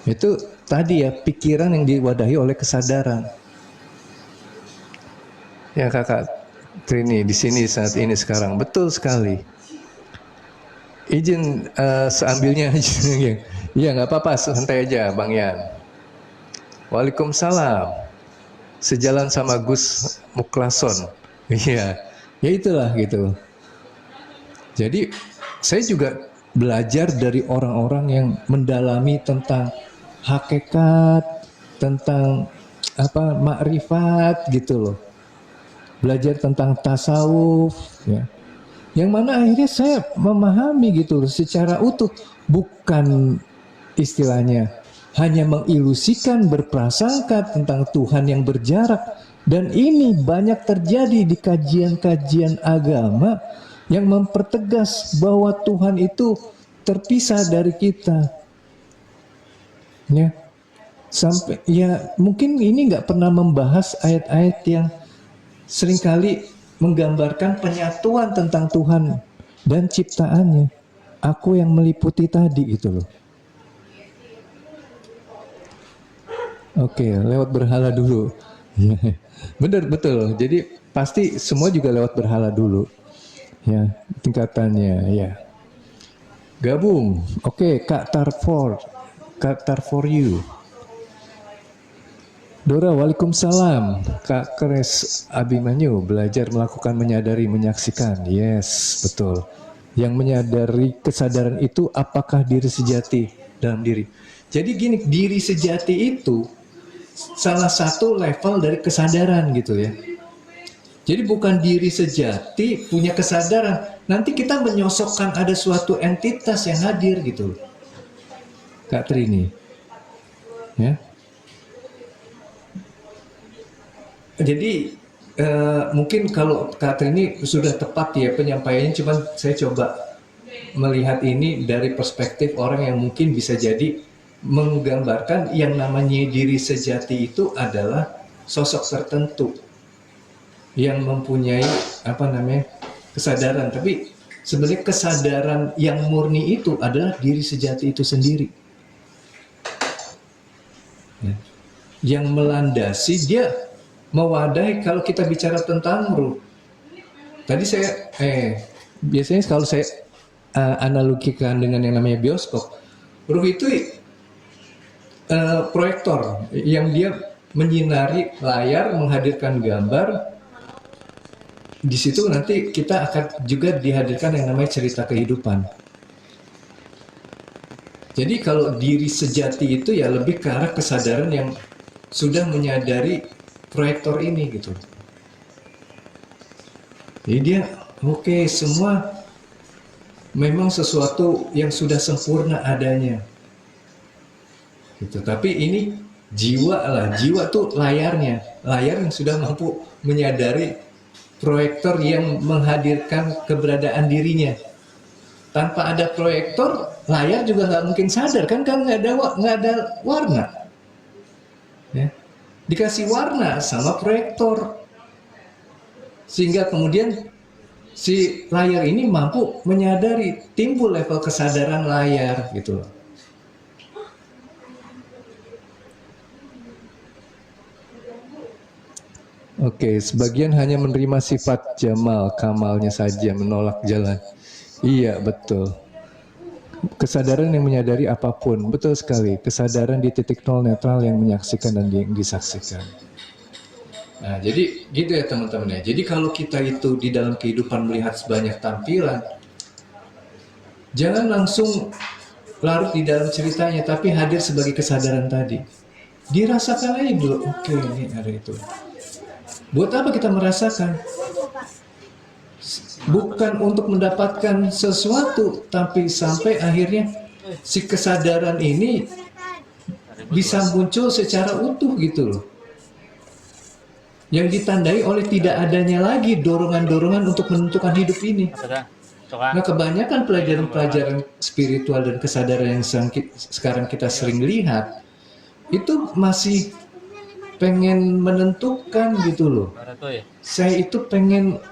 Itu tadi ya, pikiran yang diwadahi oleh kesadaran. Ya Kakak Trini di sini saat ini sekarang, betul sekali. Izin seambilnya aja. Iya nggak apa-apa, santai aja Bang Yan. Waalaikumsalam. Sejalan sama Gus Muklason. Iya, ya itulah gitu. Jadi saya juga belajar dari orang-orang yang mendalami tentang hakikat, tentang makrifat gitu loh. Belajar tentang tasawuf, ya. Yang mana akhirnya saya memahami gitu loh secara utuh, bukan istilahnya hanya mengilusikan berprasangka tentang Tuhan yang berjarak. Dan ini banyak terjadi di kajian-kajian agama yang mempertegas bahwa Tuhan itu terpisah dari kita. Ya, sampai ya mungkin ini nggak pernah membahas ayat-ayat yang seringkali menggambarkan penyatuan tentang Tuhan dan ciptaannya. Aku yang meliputi tadi itu loh. Oke, lewat berhala dulu. Benar, betul. Jadi pasti semua juga lewat berhala dulu. Ya, tingkatannya ya. Gabung. Oke, Kak Tar for you. Dora, waalaikumsalam. Kak Kres Abimanyu, belajar melakukan menyadari, menyaksikan. Yes, betul. Yang menyadari kesadaran itu apakah diri sejati dalam diri. Jadi gini, diri sejati itu salah satu level dari kesadaran gitu ya. Jadi bukan diri sejati punya kesadaran. Nanti kita menyosokkan ada suatu entitas yang hadir gitu. Kak Trini. Ya. Jadi mungkin kalau Kak Trini sudah tepat ya penyampaiannya, cuman saya coba melihat ini dari perspektif orang yang mungkin bisa jadi menggambarkan yang namanya diri sejati itu adalah sosok tertentu. yang mempunyai kesadaran, tapi sebenarnya kesadaran yang murni itu adalah diri sejati itu sendiri. Ya. Yang melandasi dia mewadahi. Kalau kita bicara tentang ruh, tadi saya biasanya kalau saya analogikan dengan yang namanya bioskop, ruh itu proyektor yang dia menyinari layar, menghadirkan gambar. Di situ nanti kita akan juga dihadirkan yang namanya cerita kehidupan. Jadi kalau diri sejati itu ya lebih ke arah kesadaran yang sudah menyadari proyektor ini gitu. Jadi dia oke, semua memang sesuatu yang sudah sempurna adanya. Gitu. Tapi ini jiwa tuh layarnya, layar yang sudah mampu menyadari proyektor yang menghadirkan keberadaan dirinya. Tanpa ada proyektor, layar juga nggak mungkin sadar kan nggak ada warna. Ya. Dikasih warna sama proyektor, sehingga kemudian si layar ini mampu menyadari, timbul level kesadaran layar gitu loh. Oke, sebagian hanya menerima sifat jamal, kamalnya saja, menolak jalan. Iya, betul. Kesadaran yang menyadari apapun, betul sekali. Kesadaran di titik nol netral yang menyaksikan dan yang disaksikan. Nah, jadi gitu ya teman-teman ya. Jadi kalau kita itu di dalam kehidupan melihat sebanyak tampilan, jangan langsung larut di dalam ceritanya, tapi hadir sebagai kesadaran tadi. Dirasakan aja dulu, oke ini ada itu. Buat apa kita merasakan? Bukan untuk mendapatkan sesuatu, tapi sampai akhirnya si kesadaran ini bisa muncul secara utuh gitu loh. Yang ditandai oleh tidak adanya lagi dorongan-dorongan untuk menentukan hidup ini. Nah, kebanyakan pelajaran-pelajaran spiritual dan kesadaran yang sekarang kita sering lihat, itu masih pengen menentukan gitu loh. Saya itu pengen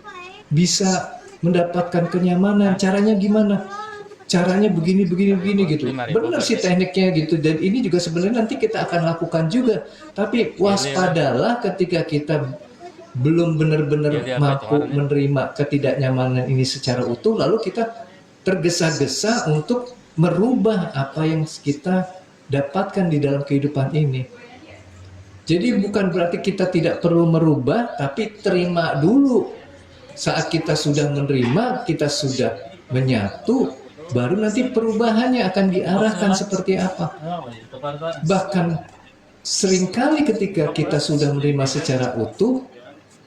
bisa mendapatkan kenyamanan. Caranya gimana? Caranya begini gitu. Benar sih tekniknya gitu. Dan ini juga sebenarnya nanti kita akan lakukan juga. Tapi waspadalah ketika kita belum benar-benar mampu menerima ketidaknyamanan ini secara utuh, lalu kita tergesa-gesa untuk merubah apa yang kita dapatkan di dalam kehidupan ini. Jadi bukan berarti kita tidak perlu merubah, tapi terima dulu. Saat kita sudah menerima, kita sudah menyatu, baru nanti perubahannya akan diarahkan seperti apa. Bahkan seringkali ketika kita sudah menerima secara utuh,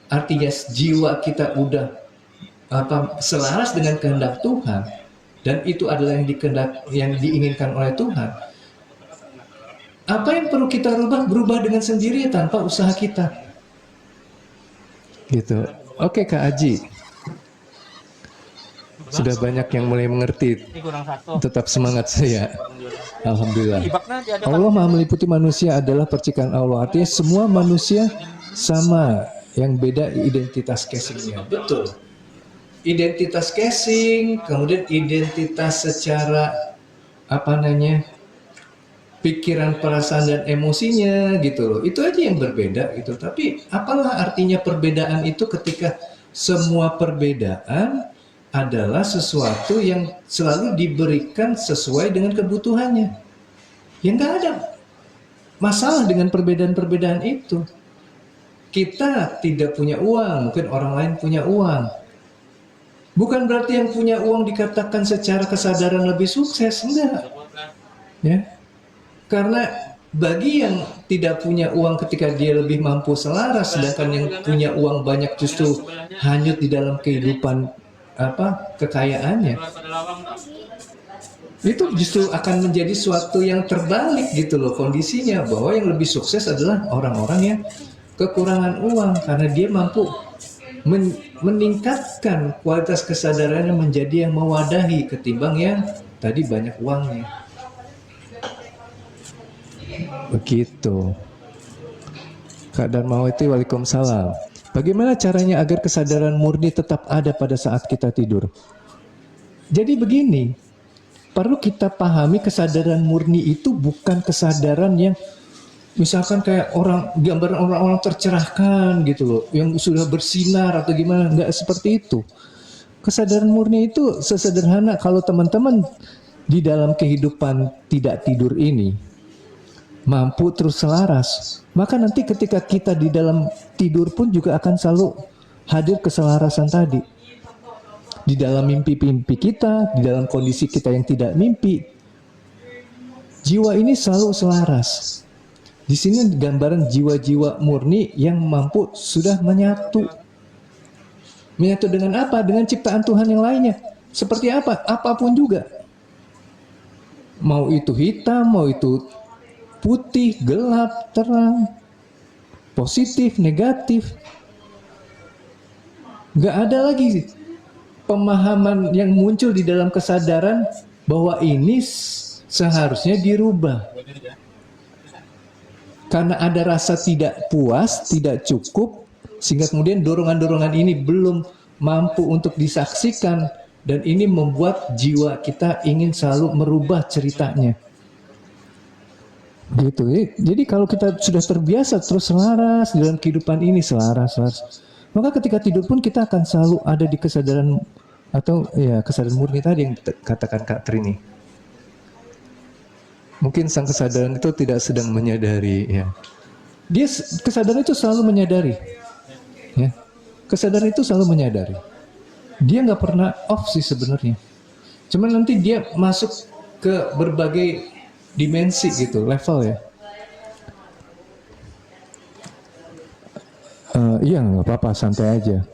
artinya jiwa kita udah selaras dengan kehendak Tuhan, dan itu adalah yang diinginkan oleh Tuhan. Apa yang perlu kita rubah, berubah dengan sendiri tanpa usaha kita. Gitu. Oke Kak Aji. Sudah banyak yang mulai mengerti. Tetap semangat saya. Alhamdulillah. Allah Maha meliputi manusia adalah percikan Allah. Artinya semua manusia sama. Yang beda identitas casingnya. Betul. Identitas casing, kemudian identitas secara pikiran, perasaan, dan emosinya gitu loh. Itu aja yang berbeda gitu. Tapi apalah artinya perbedaan itu ketika semua perbedaan adalah sesuatu yang selalu diberikan sesuai dengan kebutuhannya. Ya nggak ada masalah dengan perbedaan-perbedaan itu. Kita tidak punya uang, mungkin orang lain punya uang. Bukan berarti yang punya uang dikatakan secara kesadaran lebih sukses, enggak. Ya. Karena bagi yang tidak punya uang ketika dia lebih mampu selaras, sedangkan yang punya uang banyak justru hanyut di dalam kehidupan kekayaannya, itu justru akan menjadi suatu yang terbalik gitu loh kondisinya, bahwa yang lebih sukses adalah orang-orang yang kekurangan uang karena dia mampu meningkatkan kualitas kesadarannya menjadi yang mewadahi ketimbang yang tadi banyak uangnya. Begitu. Kak Darmawati, waalaikumsalam. Bagaimana caranya agar kesadaran murni tetap ada pada saat kita tidur? Jadi begini, perlu kita pahami kesadaran murni itu bukan kesadaran yang misalkan kayak gambaran orang-orang tercerahkan gitu loh, yang sudah bersinar atau gimana, nggak seperti itu. Kesadaran murni itu sesederhana kalau teman-teman di dalam kehidupan tidak tidur ini mampu terus selaras, maka nanti ketika kita di dalam tidur pun juga akan selalu hadir keselarasan tadi. Di dalam mimpi-mimpi kita, di dalam kondisi kita yang tidak mimpi, jiwa ini selalu selaras. Di sini gambaran jiwa-jiwa murni yang mampu sudah menyatu. Menyatu dengan apa? Dengan ciptaan Tuhan yang lainnya. Seperti apa? Apapun juga. Mau itu hitam, mau itu putih, gelap, terang, positif, negatif. Gak ada lagi pemahaman yang muncul di dalam kesadaran bahwa ini seharusnya dirubah. Karena ada rasa tidak puas, tidak cukup, sehingga kemudian dorongan-dorongan ini belum mampu untuk disaksikan, dan ini membuat jiwa kita ingin selalu merubah ceritanya. Gitu. Jadi kalau kita sudah terbiasa terus selaras dalam kehidupan ini, selaras, maka ketika tidur pun kita akan selalu ada di kesadaran atau ya kesadaran murni tadi yang katakan Kak Trini. Mungkin sang kesadaran itu tidak sedang menyadari, ya. Dia kesadaran itu selalu menyadari, ya. Kesadaran itu selalu menyadari. Dia nggak pernah off sih sebenarnya. Cuman nanti dia masuk ke berbagai dimensi gitu, level ya. Iya nggak apa-apa, santai aja.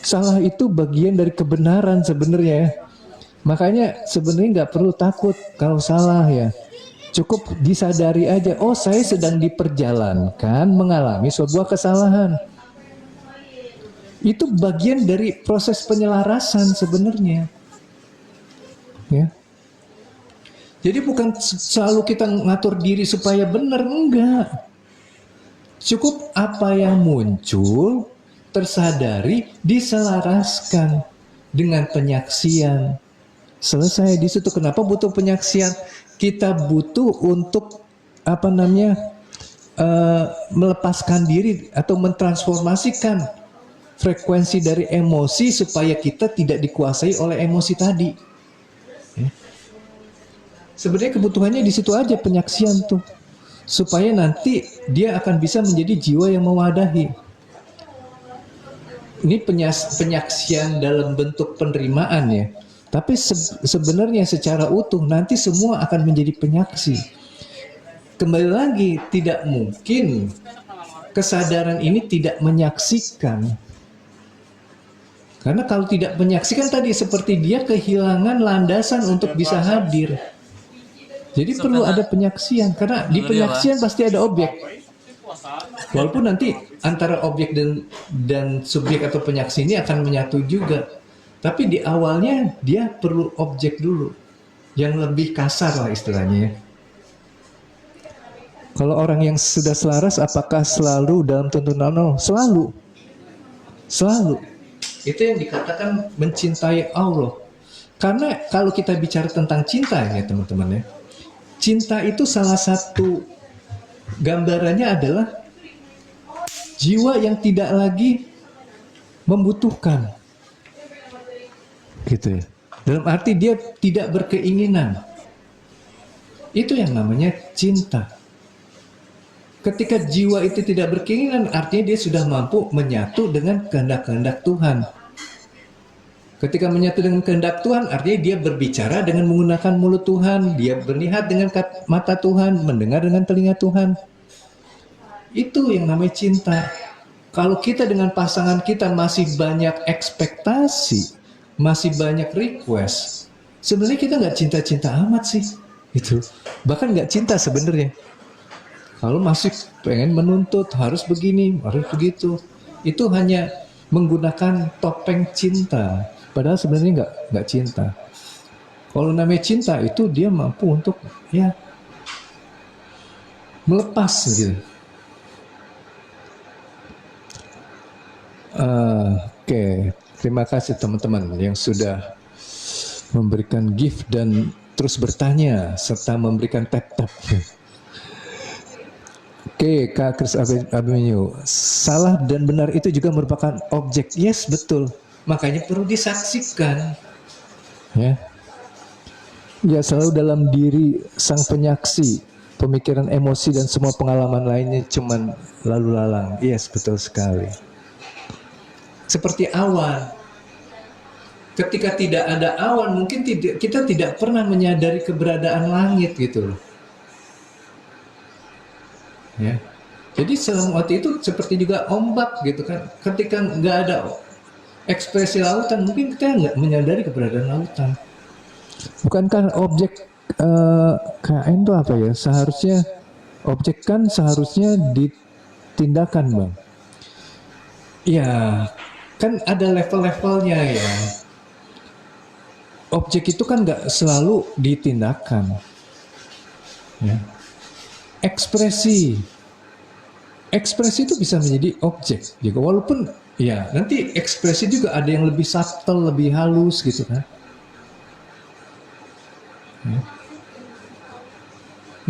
Salah itu bagian dari kebenaran sebenarnya ya. Makanya sebenarnya nggak perlu takut kalau salah ya. Cukup disadari aja, oh saya sedang diperjalankan mengalami sebuah kesalahan. Itu bagian dari proses penyelarasan sebenarnya. Ya. Jadi bukan selalu kita ngatur diri supaya benar, enggak. Cukup apa yang muncul, tersadari, diselaraskan dengan penyaksian. Selesai di situ. Kenapa butuh penyaksian? Kita butuh untuk melepaskan diri atau mentransformasikan frekuensi dari emosi supaya kita tidak dikuasai oleh emosi tadi. Sebenarnya kebutuhannya di situ aja, penyaksian tuh, supaya nanti dia akan bisa menjadi jiwa yang mewadahi. Ini penyaksian dalam bentuk penerimaan ya, tapi sebenarnya secara utuh nanti semua akan menjadi penyaksi. Kembali lagi, tidak mungkin kesadaran ini tidak menyaksikan. Karena kalau tidak menyaksikan tadi seperti dia kehilangan landasan untuk bisa hadir. Jadi perlu ada penyaksian, karena di penyaksian pasti ada objek. Walaupun nanti antara objek dan subjek atau penyaksi ini akan menyatu juga. Tapi di awalnya dia perlu objek dulu, yang lebih kasar lah istilahnya ya. Kalau orang yang sudah selaras, apakah selalu dalam tuntunan Allah? Selalu. Selalu. Itu yang dikatakan mencintai Allah. Karena kalau kita bicara tentang cinta ya teman-teman ya, cinta itu salah satu gambarannya adalah jiwa yang tidak lagi membutuhkan, gitu ya. Dalam arti dia tidak berkeinginan. Itu yang namanya cinta. Ketika jiwa itu tidak berkeinginan, artinya dia sudah mampu menyatu dengan kehendak-kehendak Tuhan. Ketika menyatu dengan kehendak Tuhan, artinya dia berbicara dengan menggunakan mulut Tuhan, dia melihat dengan mata Tuhan, mendengar dengan telinga Tuhan. Itu yang namanya cinta. Kalau kita dengan pasangan kita masih banyak ekspektasi, masih banyak request, sebenarnya kita nggak cinta-cinta amat sih. Itu bahkan nggak cinta sebenarnya. Kalau masih pengen menuntut, harus begini, harus begitu, itu hanya menggunakan topeng cinta. Padahal sebenarnya nggak cinta. Kalau namanya cinta itu dia mampu untuk ya melepas gitu. Oke, terima kasih teman-teman yang sudah memberikan gift dan terus bertanya serta memberikan tap-tap. Oke, Kak Kris Abimanyu, salah dan benar itu juga merupakan objek. Yes, betul. Makanya perlu disaksikan. Ya, ya selalu dalam diri sang penyaksi, pemikiran, emosi dan semua pengalaman lainnya cuman lalu lalang. Yes, betul sekali. Seperti awan. Ketika tidak ada awan, mungkin kita tidak pernah menyadari keberadaan langit gitu loh. Ya. Jadi selama waktu itu seperti juga ombak gitu kan. Ketika nggak ada ekspresi lautan, mungkin kita nggak menyadari keberadaan lautan. Bukankah objek KN itu apa ya? Seharusnya objek kan seharusnya ditindakan, Bang. Ya, kan ada level-levelnya ya. Objek itu kan nggak selalu ditindakan. Ya. Ekspresi itu bisa menjadi objek juga, walaupun ya nanti ekspresi juga ada yang lebih subtle, lebih halus gitu kan. Ya.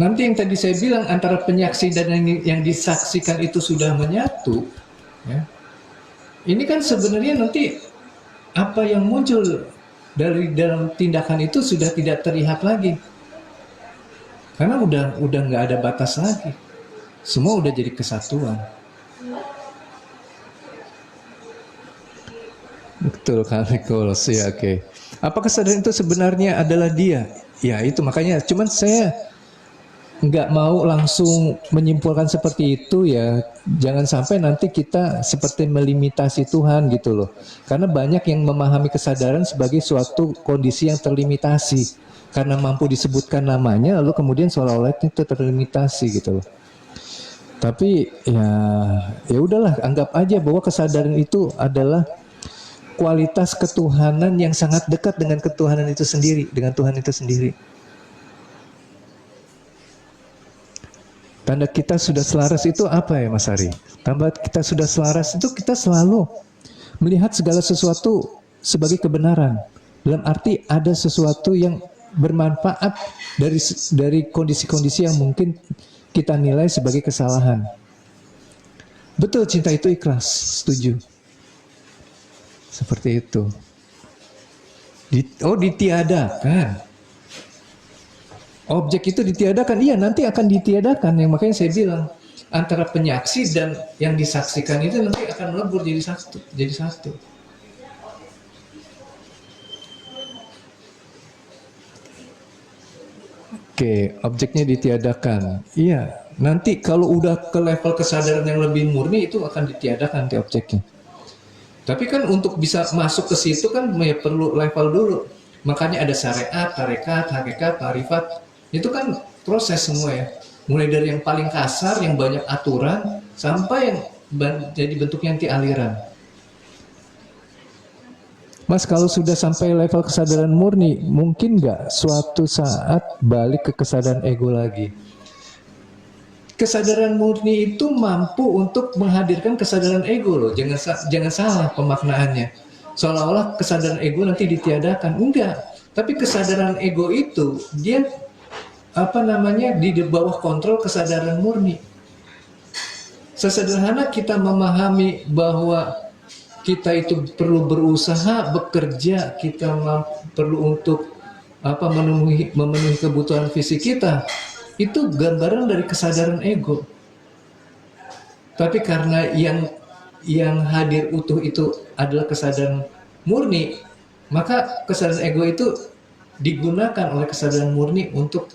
Nanti yang tadi saya bilang antara penyaksi dan yang disaksikan itu sudah menyatu, ya. Ini kan sebenarnya nanti apa yang muncul dari dalam tindakan itu sudah tidak terlihat lagi. Karena udah nggak ada batas lagi. Semua udah jadi kesatuan. Betul kan, Nicholas. Ya, oke. Apa kesadaran itu sebenarnya adalah dia? Ya itu makanya. Cuman saya nggak mau langsung menyimpulkan seperti itu ya. Jangan sampai nanti kita seperti melimitasi Tuhan gitu loh. Karena banyak yang memahami kesadaran sebagai suatu kondisi yang terlimitasi. Karena mampu disebutkan namanya, lalu kemudian seolah-olah itu terlimitasi gitu loh. Tapi ya udahlah, anggap aja bahwa kesadaran itu adalah kualitas ketuhanan yang sangat dekat dengan ketuhanan itu sendiri, dengan Tuhan itu sendiri. Tanda kita sudah selaras itu apa ya Mas Ari? Tanda kita sudah selaras itu kita selalu melihat segala sesuatu sebagai kebenaran. Dalam arti ada sesuatu yang bermanfaat dari kondisi-kondisi yang mungkin kita nilai sebagai kesalahan. Betul, cinta itu ikhlas, setuju. Seperti itu. Ditiadakan. Objek itu ditiadakan, iya nanti akan ditiadakan. Yang makanya saya bilang antara penyaksi dan yang disaksikan itu nanti akan melebur jadi satu. Oke, objeknya ditiadakan. Iya, nanti kalau udah ke level kesadaran yang lebih murni itu akan ditiadakan nanti objeknya. Tapi kan untuk bisa masuk ke situ kan ya perlu level dulu. Makanya ada syariat, tarekat, hakikat, tarifat. Itu kan proses semua ya. Mulai dari yang paling kasar, yang banyak aturan, sampai yang jadi bentuknya nanti aliran. Mas, kalau sudah sampai level kesadaran murni, mungkin nggak suatu saat balik ke kesadaran ego lagi? Kesadaran murni itu mampu untuk menghadirkan kesadaran ego loh. Jangan salah pemaknaannya. Seolah-olah kesadaran ego nanti ditiadakan. Enggak. Tapi kesadaran ego itu dia di bawah kontrol kesadaran murni. Sesederhana kita memahami bahwa kita itu perlu berusaha, bekerja, kita perlu untuk memenuhi kebutuhan fisik kita. Itu gambaran dari kesadaran ego. Tapi karena yang hadir utuh itu adalah kesadaran murni, maka kesadaran ego itu digunakan oleh kesadaran murni untuk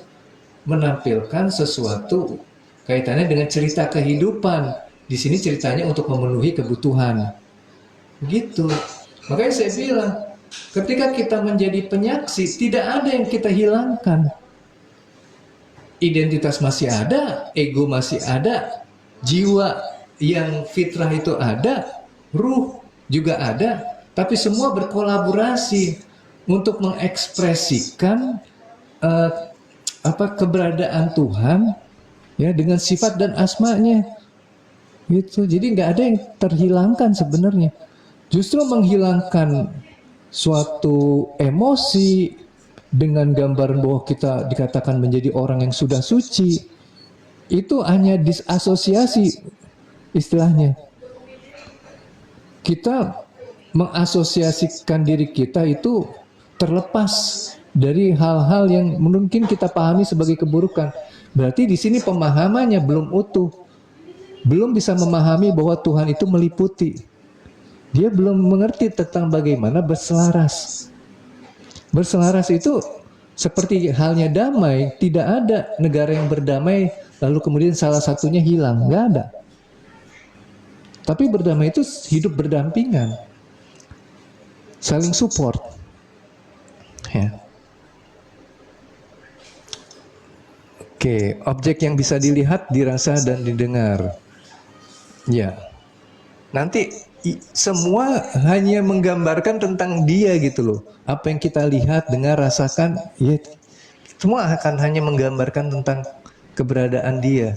menampilkan sesuatu kaitannya dengan cerita kehidupan. Di sini ceritanya untuk memenuhi kebutuhan. Gitu. Makanya saya bilang, ketika kita menjadi penyaksi, tidak ada yang kita hilangkan. Identitas masih ada, ego masih ada, jiwa yang fitrah itu ada, ruh juga ada, tapi semua berkolaborasi untuk mengekspresikan keberadaan Tuhan ya dengan sifat dan asmanya. Gitu. Jadi nggak ada yang terhilangkan sebenarnya. Justru menghilangkan suatu emosi dengan gambaran bahwa kita dikatakan menjadi orang yang sudah suci, itu hanya disasosiasi istilahnya. Kita mengasosiasikan diri kita itu terlepas dari hal-hal yang mungkin kita pahami sebagai keburukan. Berarti di sini pemahamannya belum utuh. Belum bisa memahami bahwa Tuhan itu meliputi. Dia belum mengerti tentang bagaimana berselaras. Berselaras itu seperti halnya damai. Tidak ada negara yang berdamai lalu kemudian salah satunya hilang. Nggak ada. Tapi berdamai itu hidup berdampingan. Saling support. Ya. Oke, objek yang bisa dilihat, dirasa, dan didengar. Ya, nanti semua hanya menggambarkan tentang dia gitu loh. Apa yang kita lihat, dengar, rasakan, ya semua akan hanya menggambarkan tentang keberadaan dia.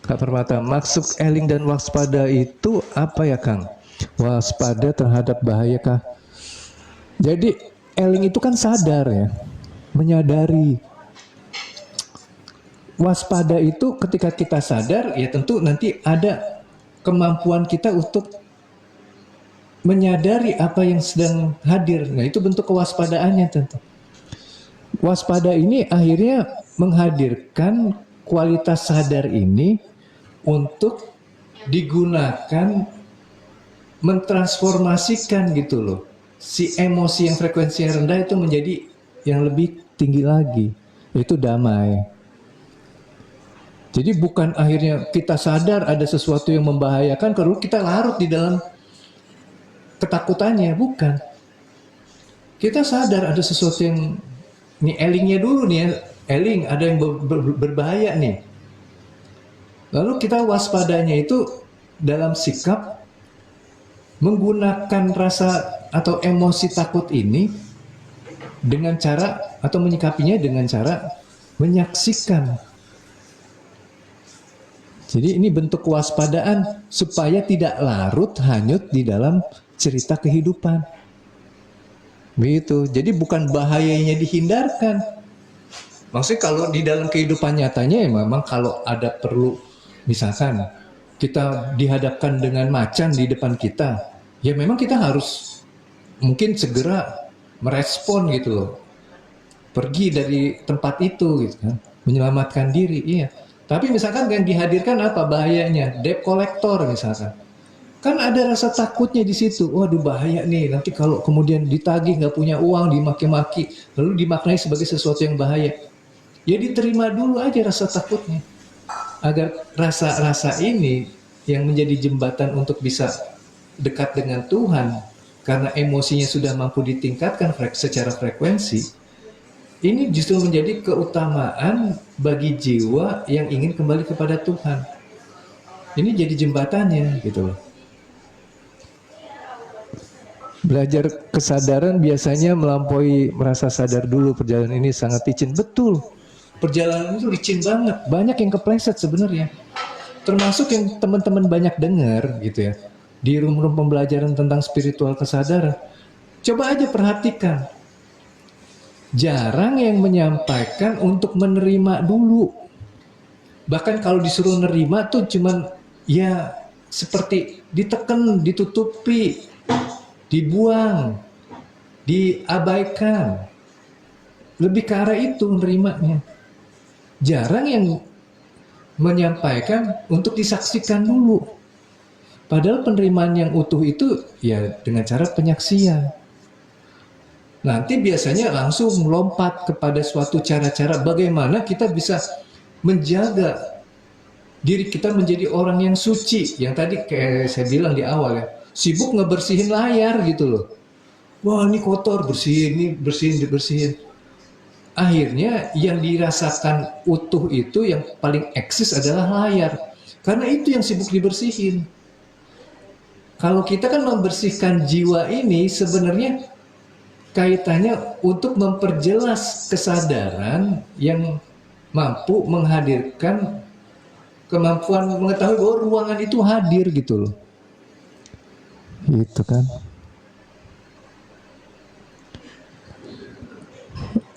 Kak Permata, maksud eling dan waspada itu apa ya Kang? Waspada terhadap bahaya kah? Jadi eling itu kan sadar ya, menyadari. Waspada itu ketika kita sadar, ya tentu nanti ada kemampuan kita untuk menyadari apa yang sedang hadir. Nah itu bentuk kewaspadaannya tentu. Waspada ini akhirnya menghadirkan kualitas sadar ini untuk digunakan mentransformasikan gitu loh. Si emosi yang frekuensinya rendah itu menjadi yang lebih tinggi lagi, yaitu damai. Jadi bukan akhirnya kita sadar ada sesuatu yang membahayakan, kalau kita larut di dalam ketakutannya, bukan. Kita sadar ada sesuatu yang, nih elingnya dulu nih ya, eling ada yang berbahaya nih. Lalu kita waspadanya itu dalam sikap menggunakan rasa atau emosi takut ini dengan cara atau menyikapinya dengan cara menyaksikan. Jadi ini bentuk kewaspadaan supaya tidak larut hanyut di dalam cerita kehidupan. Begitu. Jadi bukan bahayanya dihindarkan. Maksudnya kalau di dalam kehidupan nyatanya ya memang kalau ada perlu misalkan kita dihadapkan dengan macan di depan kita, ya memang kita harus mungkin segera merespon gitu loh. Pergi dari tempat itu gitu kan, menyelamatkan diri, iya. Tapi misalkan yang dihadirkan apa bahayanya? Debt collector misalkan. Kan ada rasa takutnya di situ. Waduh bahaya nih, nanti kalau kemudian ditagih nggak punya uang, dimaki-maki, lalu dimaknai sebagai sesuatu yang bahaya. Ya diterima dulu aja rasa takutnya. Agar rasa-rasa ini yang menjadi jembatan untuk bisa dekat dengan Tuhan, karena emosinya sudah mampu ditingkatkan secara frekuensi, ini justru menjadi keutamaan bagi jiwa yang ingin kembali kepada Tuhan. Ini jadi jembatannya gitu loh. Belajar kesadaran biasanya melampaui merasa sadar dulu. Perjalanan ini sangat licin. Betul. Perjalanan itu licin banget. Banyak yang kepleset sebenarnya. Termasuk yang teman-teman banyak dengar gitu ya. Di room-room pembelajaran tentang spiritual kesadaran. Coba aja perhatikan. Jarang yang menyampaikan untuk menerima dulu. Bahkan kalau disuruh nerima tuh cuman ya seperti ditekan, ditutupi, dibuang, diabaikan. Lebih ke arah itu menerimanya. Jarang yang menyampaikan untuk disaksikan dulu. Padahal penerimaan yang utuh itu ya dengan cara penyaksian. Nanti biasanya langsung melompat kepada suatu cara-cara bagaimana kita bisa menjaga diri kita menjadi orang yang suci. Yang tadi kayak saya bilang di awal ya, sibuk ngebersihin layar gitu loh. Wah ini kotor, bersihin, ini bersihin, dibersihin. Akhirnya yang dirasakan utuh itu yang paling eksis adalah layar. Karena itu yang sibuk dibersihin. Kalau kita kan membersihkan jiwa ini sebenarnya kaitannya untuk memperjelas kesadaran yang mampu menghadirkan kemampuan mengetahui bahwa ruangan itu hadir gitu loh. Itu kan.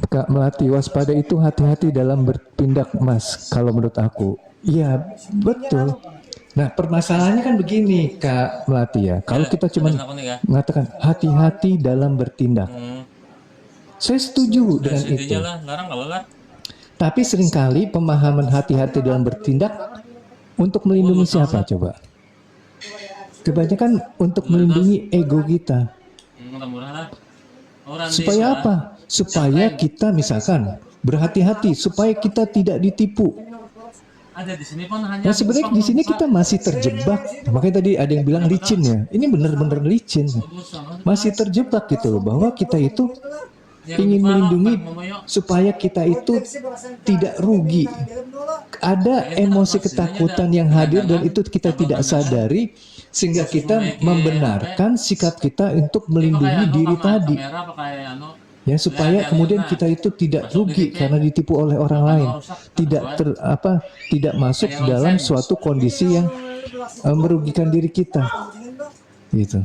Kak Melati, waspada itu hati-hati dalam bertindak, Mas, kalau menurut aku. Iya, betul. Nah, permasalahannya kan begini, Kak Melati ya. Kalau kita cuma Terus aku nih ya. mengatakan hati-hati dalam bertindak. Saya setuju dengan Intinya itu. lah, larang nggak boleh. Tapi seringkali pemahaman hati-hati dalam bertindak untuk melindungi siapa coba? Kebanyakan untuk melindungi ego kita. Murah-murah lah. Orang Supaya apa? Supaya kita misalkan berhati-hati supaya kita tidak ditipu. ada di sini pun hanya Nah sebenarnya di sini kita masih terjebak. Makanya tadi ada yang bilang licin ya. Ini benar-benar licin. Masih terjebak gitu loh bahwa kita itu ingin melindungi supaya kita itu tidak rugi. Ada emosi ketakutan yang hadir dan itu kita tidak sadari sehingga kita membenarkan sikap kita untuk melindungi diri tadi. Ya supaya kemudian kita itu tidak rugi karena ditipu oleh orang lain, tidak masuk dalam suatu kondisi yang merugikan diri kita, gitu.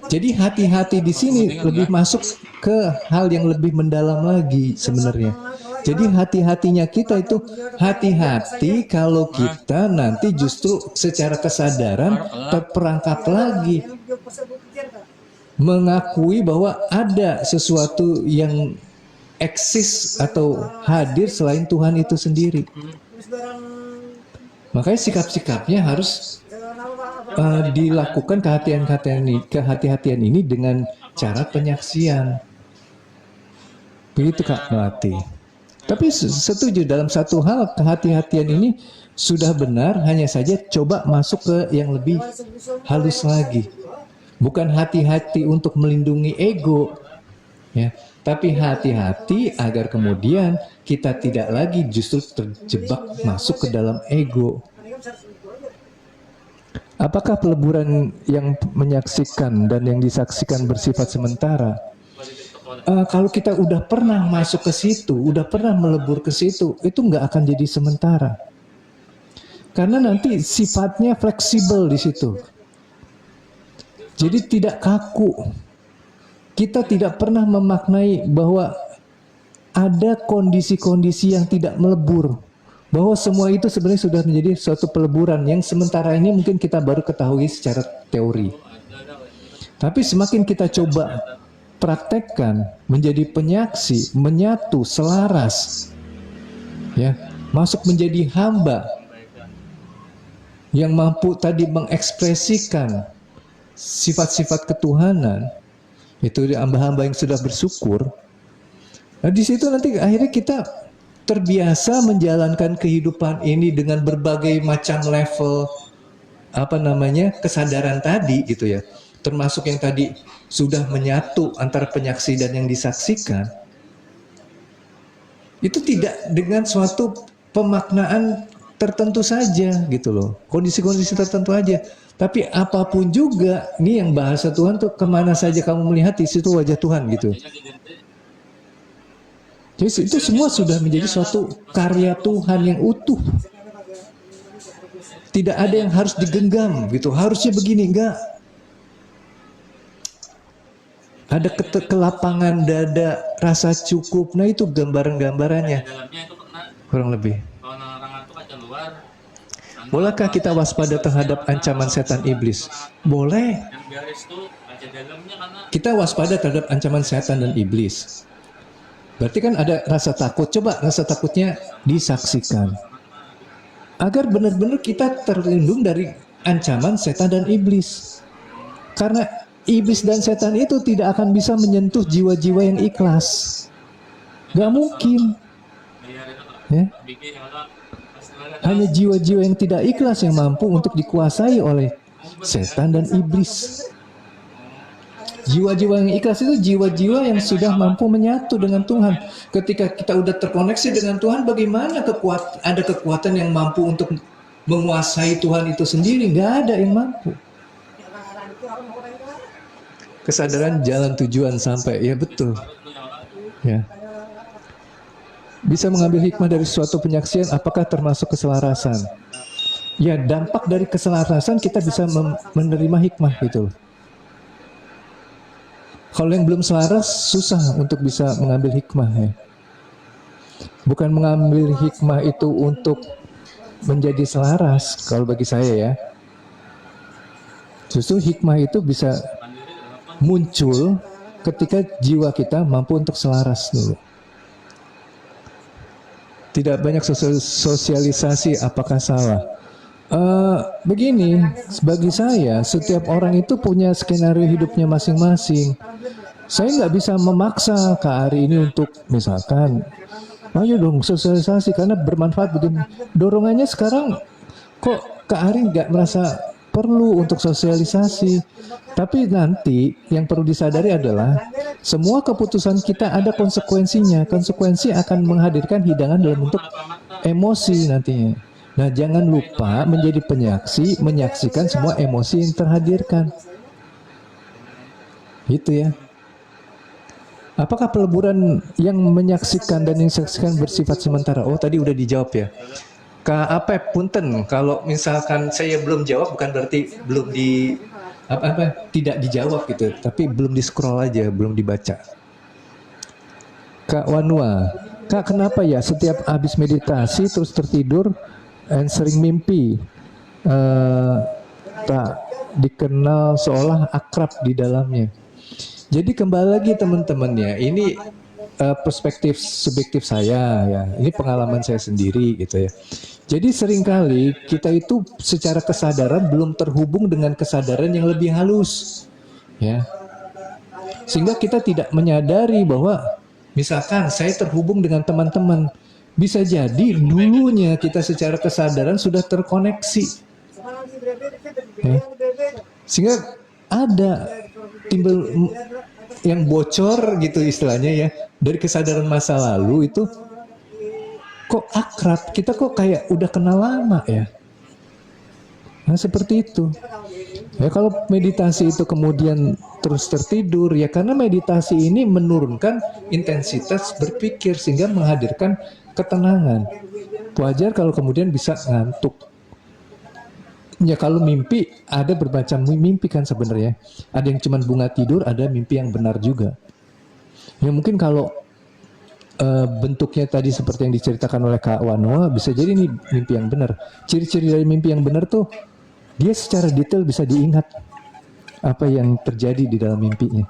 Jadi hati-hati di sini lebih masuk ke hal yang lebih mendalam lagi sebenarnya. Jadi hati-hatinya kita itu hati-hati kalau kita nanti justru secara kesadaran terperangkap lagi. Mengakui bahwa ada sesuatu yang eksis atau hadir selain Tuhan itu sendiri. Makanya sikap-sikapnya harus dilakukan kehati-hatian ini dengan cara penyaksian. Begitu Kak Melati. Tapi setuju dalam satu hal kehati-hatian ini sudah benar, hanya saja coba masuk ke yang lebih halus lagi. Bukan hati-hati untuk melindungi ego, ya, tapi hati-hati agar kemudian kita tidak lagi justru terjebak masuk ke dalam ego. Apakah peleburan yang menyaksikan dan yang disaksikan bersifat sementara? Kalau kita udah pernah masuk ke situ, udah pernah melebur ke situ, itu nggak akan jadi sementara. Karena nanti sifatnya fleksibel di situ. Jadi tidak kaku. Kita tidak pernah memaknai bahwa ada kondisi-kondisi yang tidak melebur. Bahwa semua itu sebenarnya sudah menjadi suatu peleburan yang sementara ini mungkin kita baru ketahui secara teori. Tapi semakin kita coba praktekkan, menjadi penyaksi, menyatu, selaras, ya, masuk menjadi hamba yang mampu tadi mengekspresikan sifat-sifat ketuhanan, itu hamba-hamba yang sudah bersyukur. Nah di situ nanti akhirnya kita terbiasa menjalankan kehidupan ini dengan berbagai macam level kesadaran tadi gitu ya, termasuk yang tadi sudah menyatu antara penyaksi dan yang disaksikan. Itu tidak dengan suatu pemaknaan tertentu saja gitu loh, kondisi-kondisi tertentu aja. Tapi apapun juga, ini yang bahasa Tuhan tuh kemana saja kamu melihat di situ wajah Tuhan gitu. Jadi itu semua sudah menjadi suatu karya Tuhan yang utuh. Tidak ada yang harus digenggam gitu, harusnya begini, enggak. Ada kelapangan dada, rasa cukup. Nah itu gambaran-gambarannya. Kurang lebih. Bolehkah kita waspada terhadap ancaman setan iblis? Boleh. Kita waspada terhadap ancaman setan dan iblis. Berarti kan ada rasa takut. Coba rasa takutnya disaksikan. Agar benar-benar kita terlindung dari ancaman setan dan iblis. Karena iblis dan setan itu tidak akan bisa menyentuh jiwa-jiwa yang ikhlas. Gak mungkin. Ya. Hanya jiwa-jiwa yang tidak ikhlas yang mampu untuk dikuasai oleh setan dan iblis. Jiwa-jiwa yang ikhlas itu jiwa-jiwa yang sudah mampu menyatu dengan Tuhan. Ketika kita udah terkoneksi dengan Tuhan, bagaimana ada kekuatan yang mampu untuk menguasai Tuhan itu sendiri? Nggak ada yang mampu. Kesadaran jalan tujuan sampai, ya betul. Ya. bisa mengambil hikmah dari suatu penyaksian, apakah termasuk keselarasan? Ya, dampak dari keselarasan kita bisa menerima hikmah gitu. Kalau yang belum selaras, susah untuk bisa mengambil hikmah ya. Bukan mengambil hikmah itu untuk menjadi selaras, kalau bagi saya ya. Justru hikmah itu bisa muncul ketika jiwa kita mampu untuk selaras dulu. Tidak banyak sosialisasi, apakah salah? Begini, bagi saya setiap orang itu punya skenario hidupnya masing-masing. Saya nggak bisa memaksa Kak Ari ini untuk misalkan, ayo dong sosialisasi karena bermanfaat begini. Dorongannya sekarang kok Kak Ari nggak merasa perlu untuk sosialisasi. Tapi nanti yang perlu disadari adalah semua keputusan kita ada konsekuensinya. Konsekuensi akan menghadirkan hidangan dalam bentuk emosi nantinya. Nah, jangan lupa menjadi penyaksi, menyaksikan semua emosi yang terhadirkan. Gitu ya. Apakah peleburan yang menyaksikan dan yang disaksikan bersifat sementara? Oh, tadi udah dijawab ya. Apa punten, kalau misalkan saya belum jawab bukan berarti belum tidak dijawab gitu, tapi belum di scroll aja, belum dibaca. Kak Wanua, Kak kenapa ya setiap habis meditasi terus tertidur dan sering mimpi tak dikenal seolah akrab di dalamnya. Jadi kembali lagi teman-teman ya, ini perspektif subjektif saya ya, ini pengalaman saya sendiri gitu ya. Jadi seringkali kita itu secara kesadaran belum terhubung dengan kesadaran yang lebih halus ya. Sehingga kita tidak menyadari bahwa misalkan saya terhubung dengan teman-teman, bisa jadi dulunya kita secara kesadaran sudah terkoneksi ya. Sehingga ada timbul yang bocor gitu istilahnya ya, dari kesadaran masa lalu itu kok akrab, kita kok kayak udah kenal lama ya. Nah seperti itu ya. Kalau meditasi itu kemudian terus tertidur ya, karena meditasi ini menurunkan intensitas berpikir sehingga menghadirkan ketenangan. Wajar kalau kemudian bisa ngantuk. Ya kalau mimpi, ada bermacam mimpi kan sebenarnya. Ada yang cuma bunga tidur, ada mimpi yang benar juga. Ya mungkin kalau bentuknya tadi seperti yang diceritakan oleh Kak Wanoa, bisa jadi ini mimpi yang benar. Ciri-ciri dari mimpi yang benar tuh, dia secara detail bisa diingat apa yang terjadi di dalam mimpinya.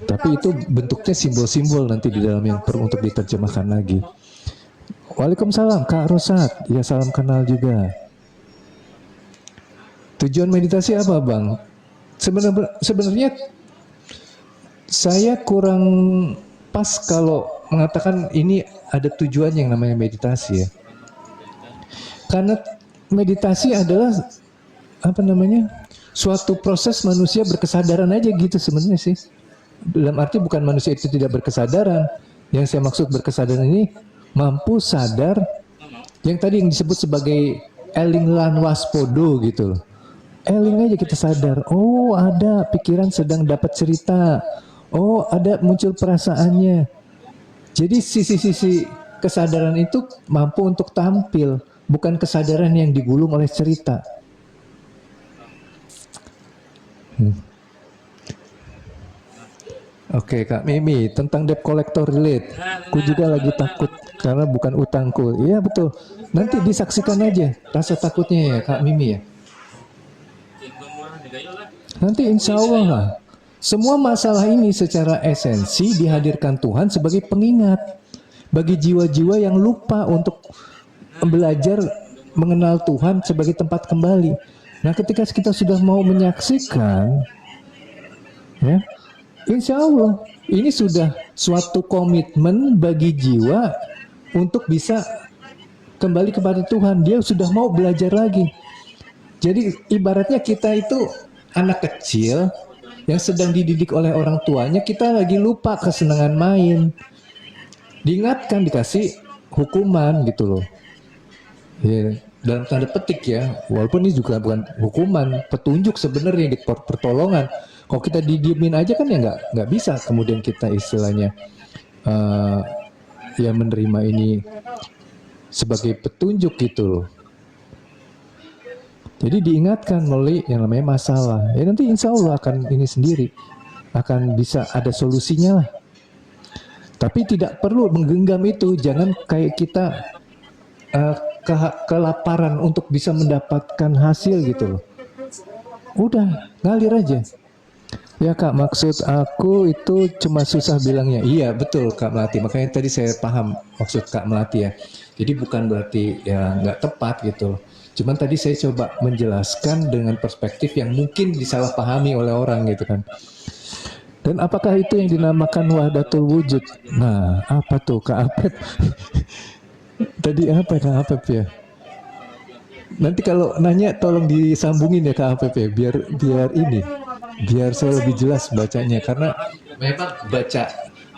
Tapi itu bentuknya simbol-simbol nanti di dalam yang perlu untuk diterjemahkan lagi. Waalaikumsalam Kak Rosat, ya salam kenal juga. Tujuan meditasi apa Bang? Sebenarnya saya kurang pas kalau mengatakan ini ada tujuan yang namanya meditasi ya. Karena meditasi adalah apa namanya, suatu proses manusia berkesadaran aja gitu sebenarnya sih. Dalam arti bukan manusia itu tidak berkesadaran. Yang saya maksud berkesadaran ini mampu sadar yang tadi yang disebut sebagai eling lan waspodo gitu loh. Eling aja kita sadar, oh ada pikiran sedang dapat cerita, oh ada muncul perasaannya. Jadi sisi-sisi kesadaran itu mampu untuk tampil, bukan kesadaran yang digulung oleh cerita. Oke Kak Mimi, tentang debt collector relate, aku juga lagi takut karena bukan utangku. Iya betul, nanti disaksikan aja rasa takutnya ya Kak Mimi ya. Nanti insya Allah lah, semua masalah ini secara esensi dihadirkan Tuhan sebagai pengingat bagi jiwa-jiwa yang lupa untuk belajar mengenal Tuhan sebagai tempat kembali. Nah ketika kita sudah mau menyaksikan ya, insya Allah ini sudah suatu komitmen bagi jiwa untuk bisa kembali kepada Tuhan. Dia sudah mau belajar lagi. Jadi ibaratnya kita itu anak kecil yang sedang dididik oleh orang tuanya, kita lagi lupa kesenangan main. Diingatkan, dikasih hukuman gitu loh. Ya, dalam tanda petik ya, walaupun ini juga bukan hukuman, petunjuk sebenarnya, di pertolongan. Kalau kita didiemin aja kan ya nggak bisa kemudian kita istilahnya ya menerima ini sebagai petunjuk gitu loh. Jadi diingatkan melalui yang namanya masalah. Ya nanti insya Allah akan ini sendiri, akan bisa ada solusinya lah. Tapi tidak perlu menggenggam itu. Jangan kayak kita kelaparan untuk bisa mendapatkan hasil gitu loh. Udah ngalir aja. Ya Kak, maksud aku itu cuma susah bilangnya. Iya betul Kak Melati. Makanya tadi saya paham maksud Kak Melati ya. Jadi bukan berarti ya nggak tepat gitu loh. Cuman tadi saya coba menjelaskan dengan perspektif yang mungkin disalahpahami oleh orang gitu kan. Dan apakah itu yang dinamakan wahdatul wujud? Nah, apa tuh Kak Apep? Tadi apa Kak Apep ya? Nanti kalau nanya tolong disambungin ya Kak Apep ya, biar saya lebih jelas bacanya. Karena memang baca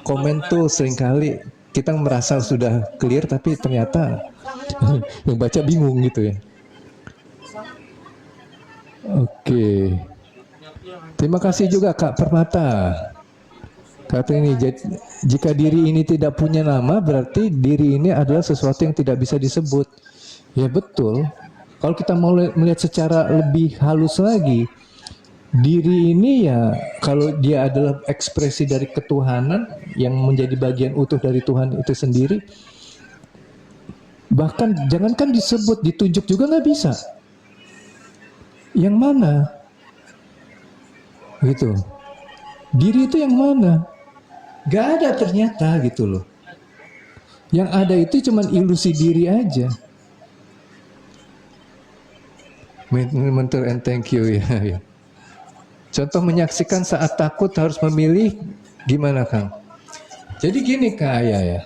komen tuh seringkali kita merasa sudah clear tapi ternyata yang baca bingung gitu ya. Oke. Terima kasih juga Kak Permata. Kata ini, jika diri ini tidak punya nama, berarti diri ini adalah sesuatu yang tidak bisa disebut. Ya betul. Kalau kita mau melihat secara lebih halus lagi, diri ini ya kalau dia adalah ekspresi dari ketuhanan yang menjadi bagian utuh dari Tuhan itu sendiri, bahkan jangankan disebut, ditunjuk juga nggak bisa. Yang mana? Gitu. Diri itu yang mana? Gak ada ternyata gitu loh. Yang ada itu cuman ilusi diri aja. Mentor and thank you ya. Contoh menyaksikan saat takut harus memilih gimana Kang? Jadi gini Kak Ayah ya.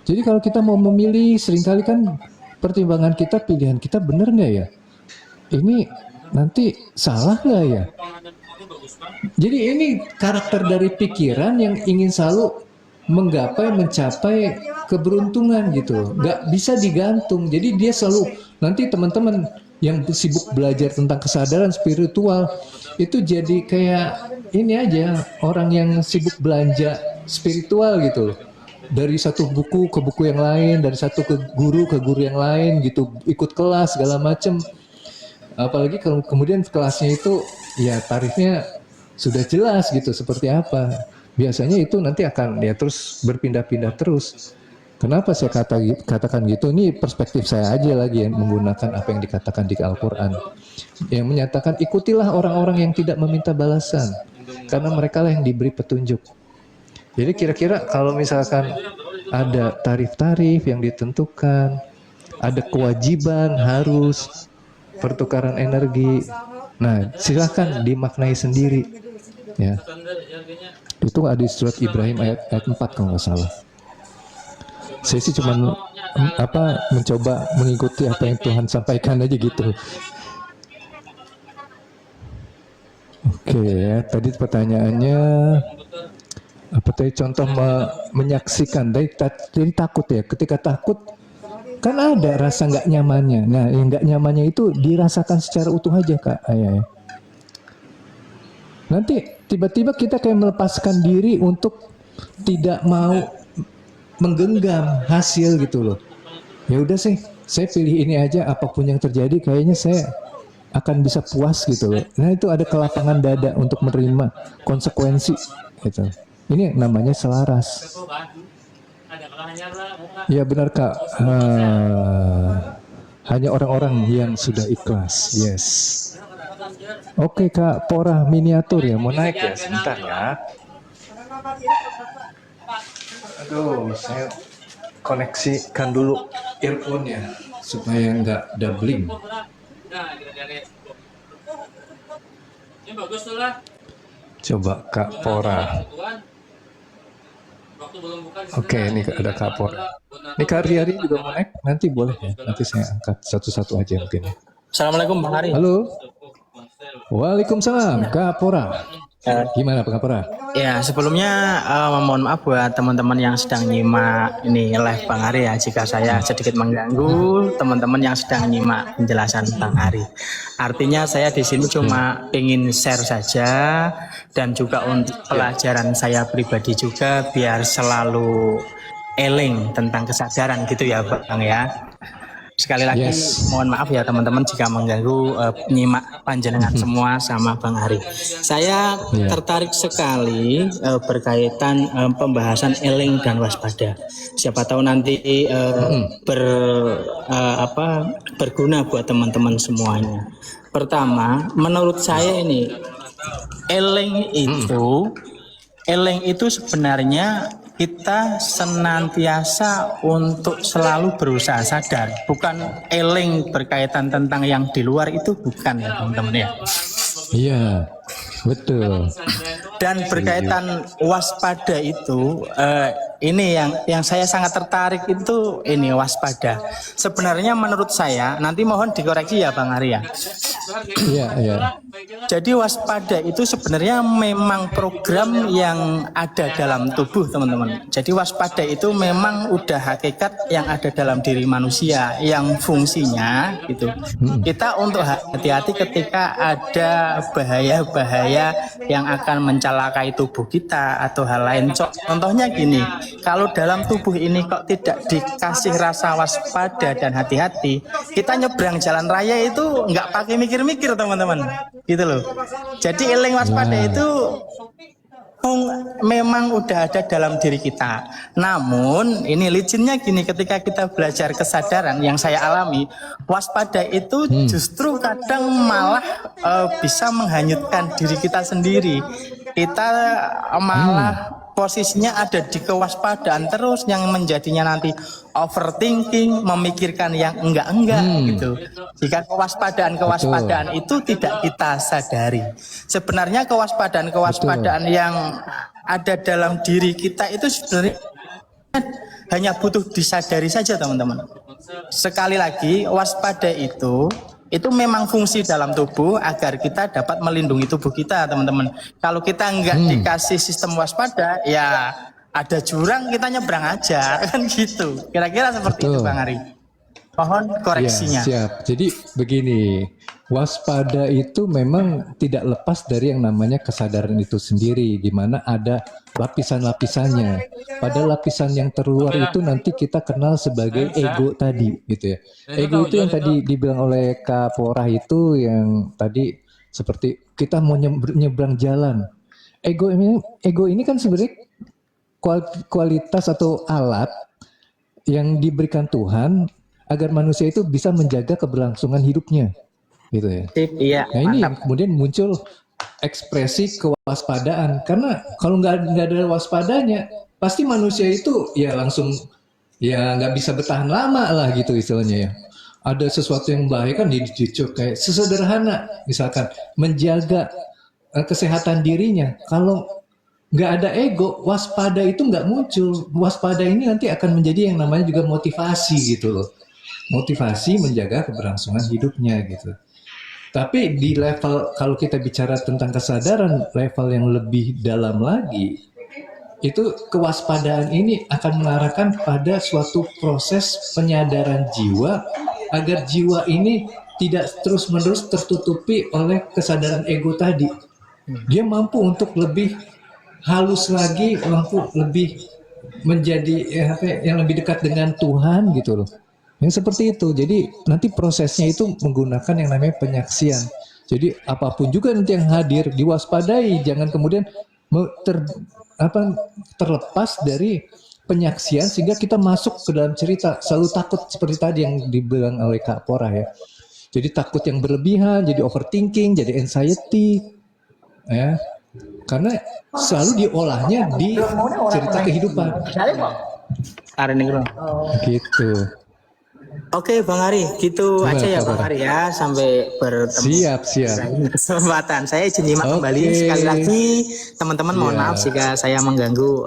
Jadi kalau kita mau memilih seringkali kan pertimbangan kita, pilihan kita benar nggak ya? Ini nanti salah nggak ya? Jadi ini karakter dari pikiran yang ingin selalu mencapai keberuntungan gitu. Nggak bisa digantung. Jadi dia selalu, nanti teman-teman yang sibuk belajar tentang kesadaran spiritual, itu jadi kayak ini aja, orang yang sibuk belanja spiritual gitu loh. Dari satu buku ke buku yang lain, dari satu ke guru yang lain gitu, ikut kelas segala macem. Apalagi kalau kemudian kelasnya itu ya tarifnya sudah jelas gitu seperti apa. Biasanya itu nanti akan ya terus berpindah-pindah terus. Kenapa saya katakan gitu? Ini perspektif saya aja lagi yang menggunakan apa yang dikatakan di Al-Quran. Yang menyatakan ikutilah orang-orang yang tidak meminta balasan. Karena mereka lah yang diberi petunjuk. Jadi kira-kira kalau misalkan ada tarif-tarif yang ditentukan, ada kewajiban harus pertukaran energi. Nah, silahkan dimaknai sendiri. Ya. Itu ada di surat Ibrahim ayat 4 kalau nggak salah. Saya sih cuma mencoba mengikuti apa yang Tuhan sampaikan aja gitu. Oke ya, tadi pertanyaannya apa tadi contoh menyaksikan dari takut ya. Ketika takut kan ada rasa nggak nyamannya. Nah, yang nggak nyamannya itu dirasakan secara utuh aja Kak Ayah. Nanti tiba-tiba kita kayak melepaskan diri untuk tidak mau menggenggam hasil gitu loh. Ya udah sih, saya pilih ini aja, apapun yang terjadi kayaknya saya akan bisa puas gitu loh. Nah itu ada kelapangan dada untuk menerima konsekuensi gitu. Ini namanya selaras. Ya benar Kak. Hanya orang-orang yang sudah ikhlas. Yes. Oke Kak, Pora miniatur ya, mau naik ya, sebentar ya. Aduh, saya koneksikan dulu earphone-nya supaya nggak doubling. Coba Kak Pora. Oke, ini ada Kak Pora. Ini Kak Riari juga mau naik, nanti boleh ya. Nanti saya angkat satu-satu aja mungkin. Assalamualaikum Bang Hari. Halo. Waalaikumsalam Kak Pora. Gimana Pengapura? Ya, sebelumnya mohon maaf buat teman-teman yang sedang nyimak ini live Bang Ari ya, jika saya sedikit mengganggu teman-teman yang sedang nyimak penjelasan Bang Ari. Artinya saya di sini cuma ingin share saja dan juga untuk pelajaran saya pribadi juga biar selalu eling tentang kesadaran gitu ya Bang ya. Sekali lagi mohon maaf ya teman-teman jika mengganggu nyimak panjenengan semua sama Bang Ari. Saya tertarik sekali berkaitan pembahasan eling dan waspada. Siapa tahu nanti berguna buat teman-teman semuanya. Pertama, menurut saya ini eling itu sebenarnya kita senantiasa untuk selalu berusaha sadar, bukan eling berkaitan tentang yang di luar itu, bukan ya teman-teman ya. Iya, betul. Dan berkaitan waspada itu, ini yang saya sangat tertarik itu ini waspada. Sebenarnya menurut saya, nanti mohon dikoreksi ya Bang Arya. Iya. Jadi waspada itu sebenarnya memang program yang ada dalam tubuh teman-teman. Jadi waspada itu memang udah hakikat yang ada dalam diri manusia, yang fungsinya gitu. Kita untuk hati-hati ketika ada bahaya-bahaya yang akan mencelakai tubuh kita atau hal lain. Contohnya gini, kalau dalam tubuh ini kok tidak dikasih rasa waspada dan hati-hati, kita nyebrang jalan raya itu nggak pakai mikir-mikir teman-teman, gitu loh. Jadi eling waspada itu memang udah ada dalam diri kita. Namun ini licinnya gini, ketika kita belajar kesadaran yang saya alami, waspada itu justru kadang malah bisa menghanyutkan diri kita sendiri. Kita malah posisinya ada di kewaspadaan terus yang menjadinya nanti overthinking, memikirkan yang enggak-enggak gitu. Jika kewaspadaan itu tidak kita sadari. Sebenarnya kewaspadaan yang ada dalam diri kita itu sebenarnya hanya butuh disadari saja teman-teman. Sekali lagi, waspada itu memang fungsi dalam tubuh agar kita dapat melindungi tubuh kita teman-teman. Kalau kita enggak dikasih sistem waspada, ya ada jurang kita nyebrang aja kan gitu. Kira-kira seperti itu Bang Ari. Mohon koreksinya. Ya, siap. Jadi begini, waspada itu memang tidak lepas dari yang namanya kesadaran itu sendiri, di mana ada lapisan-lapisannya. Pada lapisan yang terluar itu nanti kita kenal sebagai ego tadi, gitu ya. Ego itu yang tadi dibilang oleh Kak Porah itu yang tadi seperti kita mau nyebrang jalan. Ego ini kan sebenarnya kualitas atau alat yang diberikan Tuhan agar manusia itu bisa menjaga keberlangsungan hidupnya, gitu ya. Iya. Nah ini yang kemudian muncul ekspresi kewaspadaan, karena kalau nggak ada waspadanya, pasti manusia itu ya langsung ya nggak bisa bertahan lama lah gitu istilahnya ya. Ada sesuatu yang bahaya kan dicucuk, kayak sesederhana misalkan menjaga kesehatan dirinya. Kalau nggak ada ego, waspada itu nggak muncul. Waspada ini nanti akan menjadi yang namanya juga motivasi gitu loh. Motivasi menjaga keberlangsungan hidupnya gitu. Tapi di level, kalau kita bicara tentang kesadaran level yang lebih dalam lagi, itu kewaspadaan ini akan mengarahkan pada suatu proses penyadaran jiwa agar jiwa ini tidak terus-menerus tertutupi oleh kesadaran ego tadi. Dia mampu untuk lebih halus lagi, mampu lebih menjadi yang lebih dekat dengan Tuhan gitu loh. Yang seperti itu. Jadi nanti prosesnya itu menggunakan yang namanya penyaksian. Jadi apapun juga nanti yang hadir diwaspadai, jangan kemudian terlepas dari penyaksian sehingga kita masuk ke dalam cerita. Selalu takut seperti tadi yang dibilang oleh Kak Porah ya. Jadi takut yang berlebihan, jadi overthinking, jadi anxiety, ya. Karena selalu diolahnya di cerita kehidupan. Gitu. Oke Bang Ari, gitu aja ya Bang Ari ya, sampai bertemu. Siap. Kesempatan saya izin nyimak kembali sekali lagi teman-teman, mohon maaf jika saya mengganggu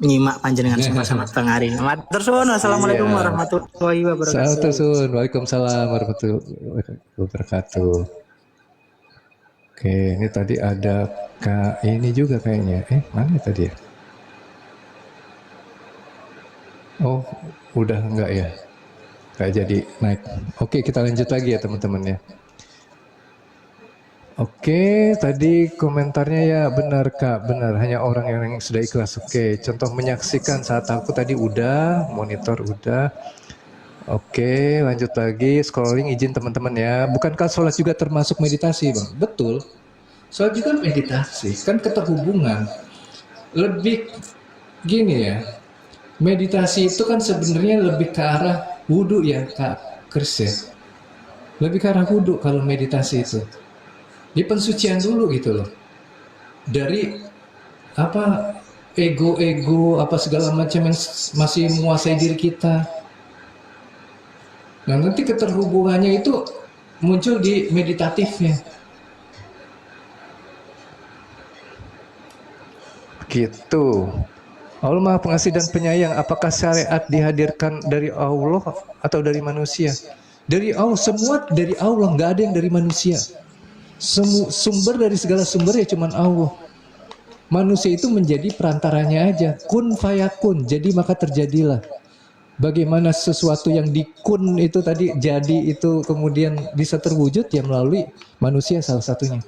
nyimak panjenengan sama-sama Bang Ari. Matur suwun, wassalamualaikum warahmatullahi wabarakatuh. Waalaikumsalam warahmatullahi wabarakatuh. Oke, ini tadi ada Kak ini juga kayaknya. Mana tadi ya? Oh, udah enggak ya? Enggak jadi naik. Oke, kita lanjut lagi ya teman-teman ya. Oke, tadi komentarnya ya benar Kak, benar. Hanya orang yang sudah ikhlas. Oke, contoh menyaksikan saat aku tadi udah, monitor udah. Oke, lanjut lagi. Scrolling izin teman-teman ya. Bukankah sholat juga termasuk meditasi, Bang? Betul. Sholat juga meditasi. Kan keterhubungan. Lebih gini ya. Meditasi itu kan sebenarnya lebih ke arah wudhu ya, Kak Kris ya. Lebih ke arah wudhu kalau meditasi itu. Di pensucian dulu gitu loh. Dari apa ego-ego apa segala macam yang masih menguasai diri kita. Nah, nanti keterhubungannya itu muncul di meditatifnya. Gitu. Allah Maha Pengasih dan Penyayang. Apakah syariat dihadirkan dari Allah atau dari manusia? Dari Allah, semua dari Allah, nggak ada yang dari manusia. Sumber dari segala sumber ya cuman Allah. Manusia itu menjadi perantaranya aja. Kun fayakun, jadi maka terjadilah. Bagaimana sesuatu yang dikun itu tadi jadi itu kemudian bisa terwujud ya melalui manusia salah satunya.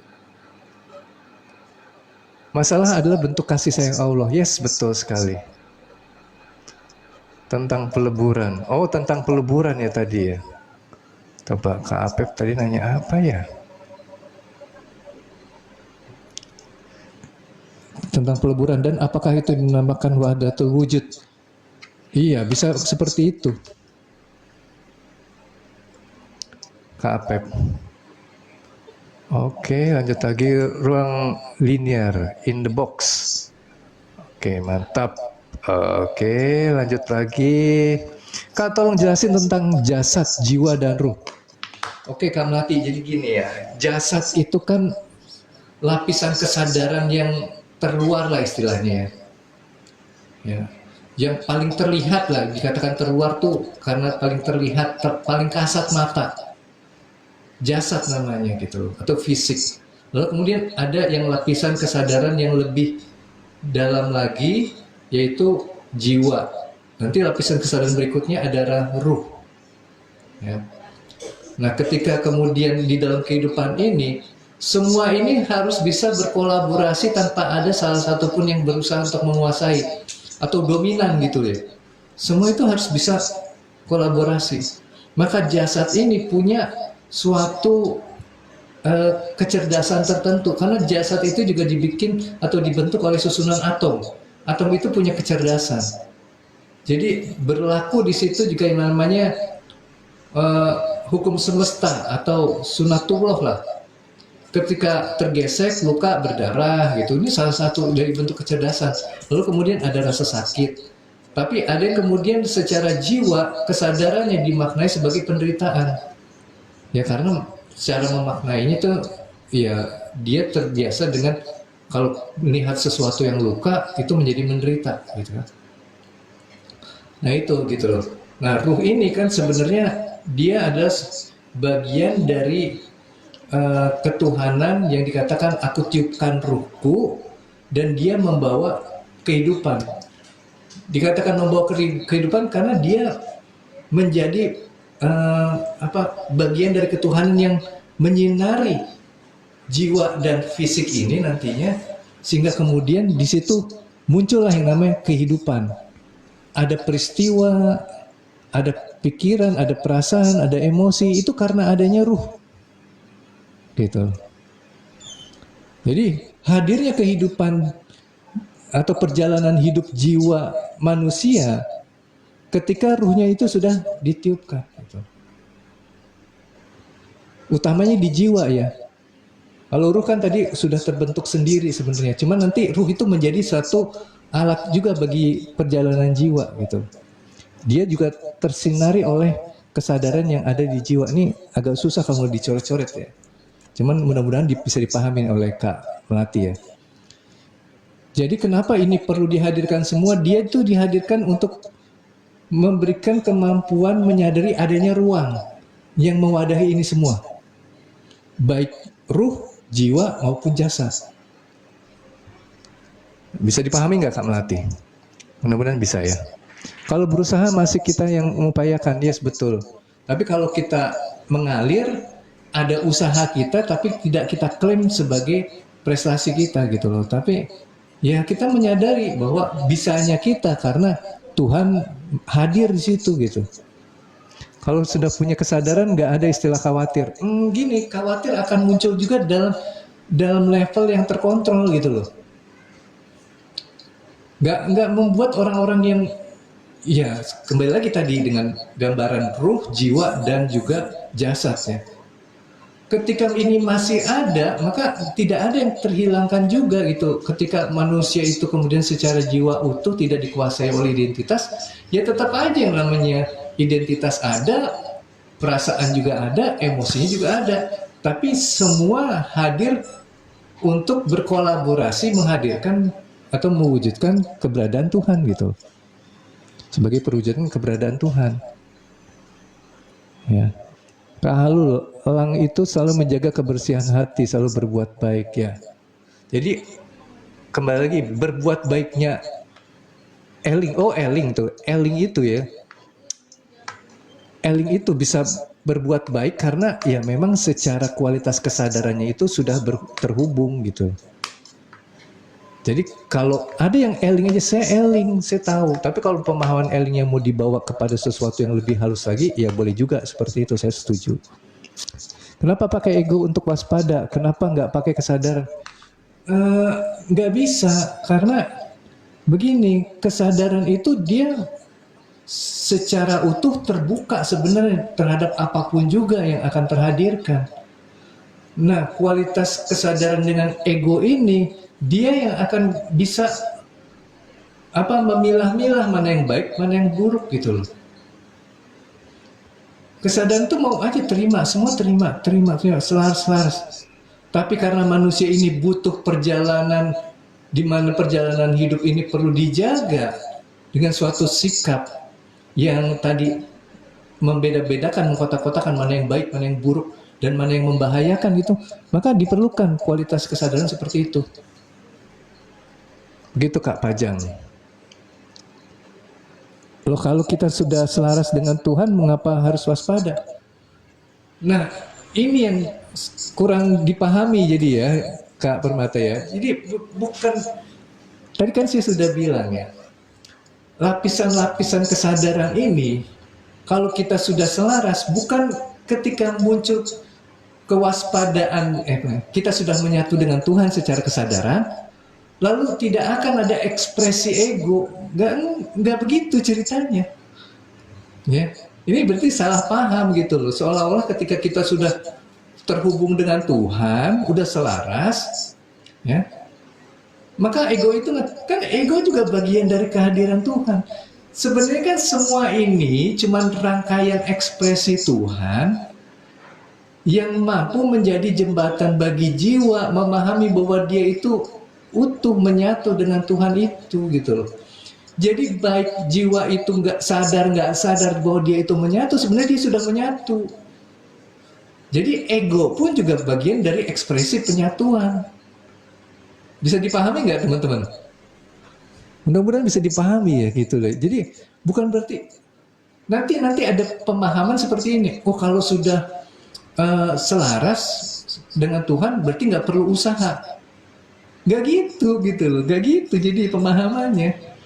Masalah adalah bentuk kasih sayang Allah. Yes, betul sekali. Tentang peleburan. Oh, tentang peleburan ya tadi ya. Coba Kak Apep tadi nanya apa ya? Tentang peleburan dan apakah itu dinamakan wahdatul wujud? Iya, bisa seperti itu. Kak Apep. Oke, lanjut lagi ruang linear in the box. Oke, mantap. Oke, lanjut lagi. Kak, tolong jelasin tentang jasad, jiwa, dan ruh. Oke, Kak Melati, jadi gini ya. Jasad itu kan lapisan kesadaran yang terluar lah istilahnya ya. Yang paling terlihat lah, dikatakan terluar tuh karena paling terlihat, paling kasat mata. Jasad namanya gitu, atau fisik. Lalu kemudian ada yang lapisan kesadaran yang lebih dalam lagi, yaitu jiwa. Nanti lapisan kesadaran berikutnya adalah ruh. Ya. Nah, ketika kemudian di dalam kehidupan ini, semua ini harus bisa berkolaborasi tanpa ada salah satu pun yang berusaha untuk menguasai atau dominan gitu ya. Semua itu harus bisa kolaborasi. Maka jasad ini punya suatu kecerdasan tertentu karena jasad itu juga dibikin atau dibentuk oleh susunan atom. Atom itu punya kecerdasan. Jadi berlaku di situ juga yang namanya hukum semesta atau sunatullah lah. Ketika tergesek, luka, berdarah gitu. Ini salah satu dari bentuk kecerdasan. Lalu kemudian ada rasa sakit. Tapi ada yang kemudian secara jiwa kesadarannya dimaknai sebagai penderitaan. Ya karena secara memaknainya itu ya dia terbiasa dengan kalau melihat sesuatu yang luka itu menjadi menderita gitu kan. Nah itu gitu loh. Nah ruh ini kan sebenarnya dia adalah bagian dari ketuhanan yang dikatakan aku tiupkan ruhku dan dia membawa kehidupan. Dikatakan membawa kehidupan karena dia menjadi bagian dari ketuhanan yang menyinari jiwa dan fisik ini nantinya sehingga kemudian di situ muncullah yang namanya kehidupan. Ada peristiwa, ada pikiran, ada perasaan, ada emosi, itu karena adanya ruh. Gitu. Jadi hadirnya kehidupan atau perjalanan hidup jiwa manusia ketika ruhnya itu sudah ditiupkan. Gitu. Utamanya di jiwa ya. Kalau ruh kan tadi sudah terbentuk sendiri sebenarnya. Cuman nanti ruh itu menjadi satu alat juga bagi perjalanan jiwa gitu. Dia juga tersinari oleh kesadaran yang ada di jiwa. Ini agak susah kalau dicoret-coret ya. Cuman mudah-mudahan bisa dipahami oleh Kak Melati ya. Jadi kenapa ini perlu dihadirkan semua? Dia itu dihadirkan untuk memberikan kemampuan menyadari adanya ruang yang mewadahi ini semua. Baik ruh jiwa maupun jasad. Bisa dipahami nggak Kak Melati? Mudah-mudahan bisa ya. Kalau berusaha masih kita yang mengupayakan, yes betul. Tapi kalau kita mengalir, ada usaha kita tapi tidak kita klaim sebagai prestasi kita gitu loh. Tapi ya kita menyadari bahwa bisanya kita karena Tuhan hadir di situ gitu. Kalau sudah punya kesadaran, nggak ada istilah khawatir. Gini, khawatir akan muncul juga dalam level yang terkontrol gitu loh. Nggak membuat orang-orang yang, ya kembali lagi tadi dengan gambaran ruh, jiwa, dan juga jasad ya. Ketika ini masih ada, maka tidak ada yang terhilangkan juga gitu. Ketika manusia itu kemudian secara jiwa utuh tidak dikuasai oleh identitas, ya tetap aja yang namanya identitas ada, perasaan juga ada, emosinya juga ada. Tapi semua hadir untuk berkolaborasi menghadirkan atau mewujudkan keberadaan Tuhan gitu. Sebagai perwujudan keberadaan Tuhan. Ya. Kak Halul, elang itu selalu menjaga kebersihan hati, selalu berbuat baik ya. Jadi kembali lagi, berbuat baiknya Eling, Eling tuh, Eling itu ya. Eling itu bisa berbuat baik karena ya memang secara kualitas kesadarannya itu sudah terhubung gitu. Jadi kalau ada yang Eling aja, saya Eling, saya tahu. Tapi kalau pemahaman Elingnya mau dibawa kepada sesuatu yang lebih halus lagi, ya boleh juga seperti itu, saya setuju. Kenapa pakai ego untuk waspada? Kenapa nggak pakai kesadaran? Nggak bisa, karena begini, kesadaran itu dia secara utuh terbuka sebenarnya terhadap apapun juga yang akan terhadirkan. Nah, kualitas kesadaran dengan ego ini, dia yang akan bisa memilah-milah mana yang baik, mana yang buruk gitu loh. Kesadaran itu mau aja terima, semua terima, selaras. Tapi karena manusia ini butuh perjalanan, di mana perjalanan hidup ini perlu dijaga dengan suatu sikap yang tadi membeda-bedakan, mengkotak-kotakan mana yang baik, mana yang buruk, dan mana yang membahayakan gitu, maka diperlukan kualitas kesadaran seperti itu. Begitu Kak Pajang. Loh, kalau kita sudah selaras dengan Tuhan, mengapa harus waspada? Nah, ini yang kurang dipahami jadi ya, Kak Permata ya. Jadi bukan, tadi kan saya sudah bilang ya, lapisan-lapisan kesadaran ini, kalau kita sudah selaras, bukan ketika muncul kewaspadaan, kita sudah menyatu dengan Tuhan secara kesadaran, lalu tidak akan ada ekspresi ego, nggak begitu ceritanya. Ya, ini berarti salah paham gitu loh. Seolah-olah ketika kita sudah terhubung dengan Tuhan, udah selaras, ya, maka ego itu kan ego juga bagian dari kehadiran Tuhan. Sebenarnya kan semua ini cuma rangkaian ekspresi Tuhan yang mampu menjadi jembatan bagi jiwa memahami bahwa dia itu utuh menyatu dengan Tuhan itu gitu loh. Jadi baik jiwa itu nggak sadar bahwa dia itu menyatu, sebenarnya dia sudah menyatu. Jadi ego pun juga bagian dari ekspresi penyatuan. Bisa dipahami nggak teman-teman? Mudah-mudahan bisa dipahami ya gitu loh. Jadi bukan berarti nanti ada pemahaman seperti ini. Oh, kalau sudah selaras dengan Tuhan berarti nggak perlu usaha. Nggak gitu loh, nggak gitu jadi pemahamannya.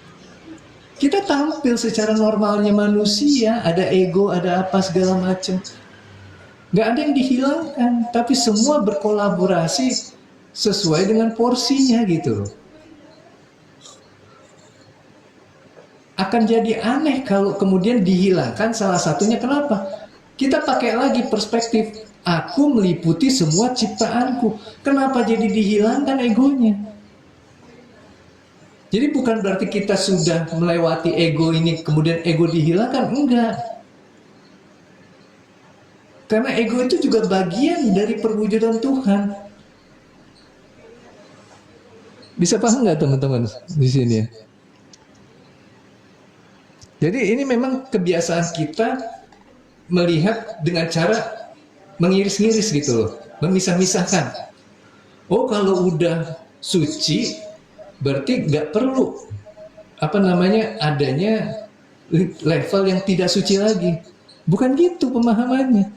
Kita tampil secara normalnya manusia, ada ego, ada apa segala macam. Nggak ada yang dihilangkan, tapi semua berkolaborasi sesuai dengan porsinya gitu loh. Akan jadi aneh kalau kemudian dihilangkan salah satunya. Kenapa? Kita pakai lagi perspektif, aku meliputi semua ciptaanku. Kenapa jadi dihilangkan egonya? Jadi bukan berarti kita sudah melewati ego ini, kemudian ego dihilangkan. Enggak. Karena ego itu juga bagian dari perwujudan Tuhan. Bisa paham nggak teman-teman di sini ya? Jadi ini memang kebiasaan kita melihat dengan cara mengiris-ngiris gitu loh, memisah-misahkan. Oh, kalau udah suci berarti nggak perlu adanya level yang tidak suci lagi. Bukan gitu pemahamannya.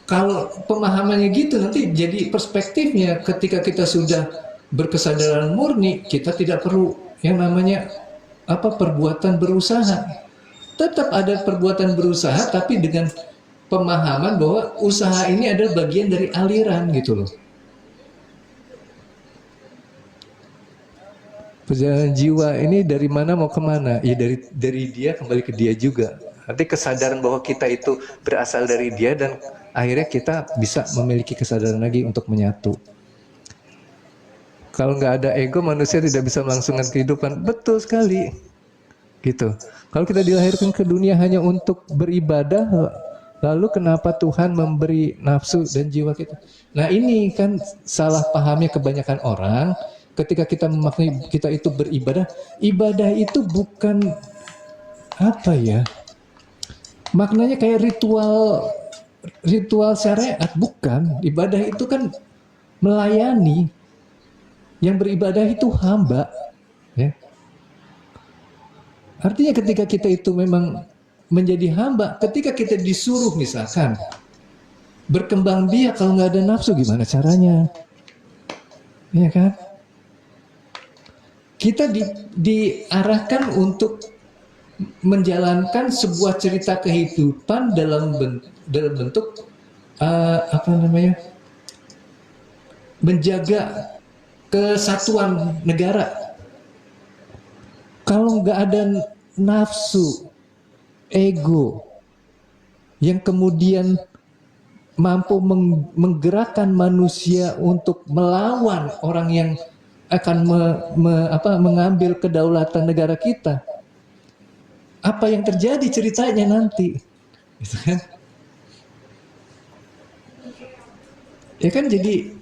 Kalau pemahamannya gitu nanti jadi perspektifnya ketika kita sudah berkesadaran murni, kita tidak perlu yang namanya perbuatan berusaha. Tetap ada perbuatan berusaha tapi dengan pemahaman bahwa usaha ini adalah bagian dari aliran gitu loh. Perjalanan jiwa ini dari mana mau kemana? Ya dari dia kembali ke dia juga. Nanti kesadaran bahwa kita itu berasal dari dia dan akhirnya kita bisa memiliki kesadaran lagi untuk menyatu. Kalau nggak ada ego, manusia tidak bisa melangsungkan kehidupan. Betul sekali. Gitu. Kalau kita dilahirkan ke dunia hanya untuk beribadah, lalu kenapa Tuhan memberi nafsu dan jiwa kita? Nah ini kan salah pahamnya kebanyakan orang. Ketika kita memaknai kita itu beribadah, ibadah itu bukan maknanya kayak ritual syariat, bukan. Ibadah itu kan melayani. Yang beribadah itu hamba, ya. Artinya ketika kita itu memang menjadi hamba, ketika kita disuruh misalkan berkembang biak, kalau nggak ada nafsu gimana caranya? Ya kan? Kita diarahkan untuk menjalankan sebuah cerita kehidupan dalam bentuk menjaga kesatuan negara. Kalau nggak ada nafsu, ego yang kemudian mampu menggerakkan manusia untuk melawan orang yang akan mengambil kedaulatan negara kita, apa yang terjadi ceritanya nanti, gitu kan? Ya kan jadi,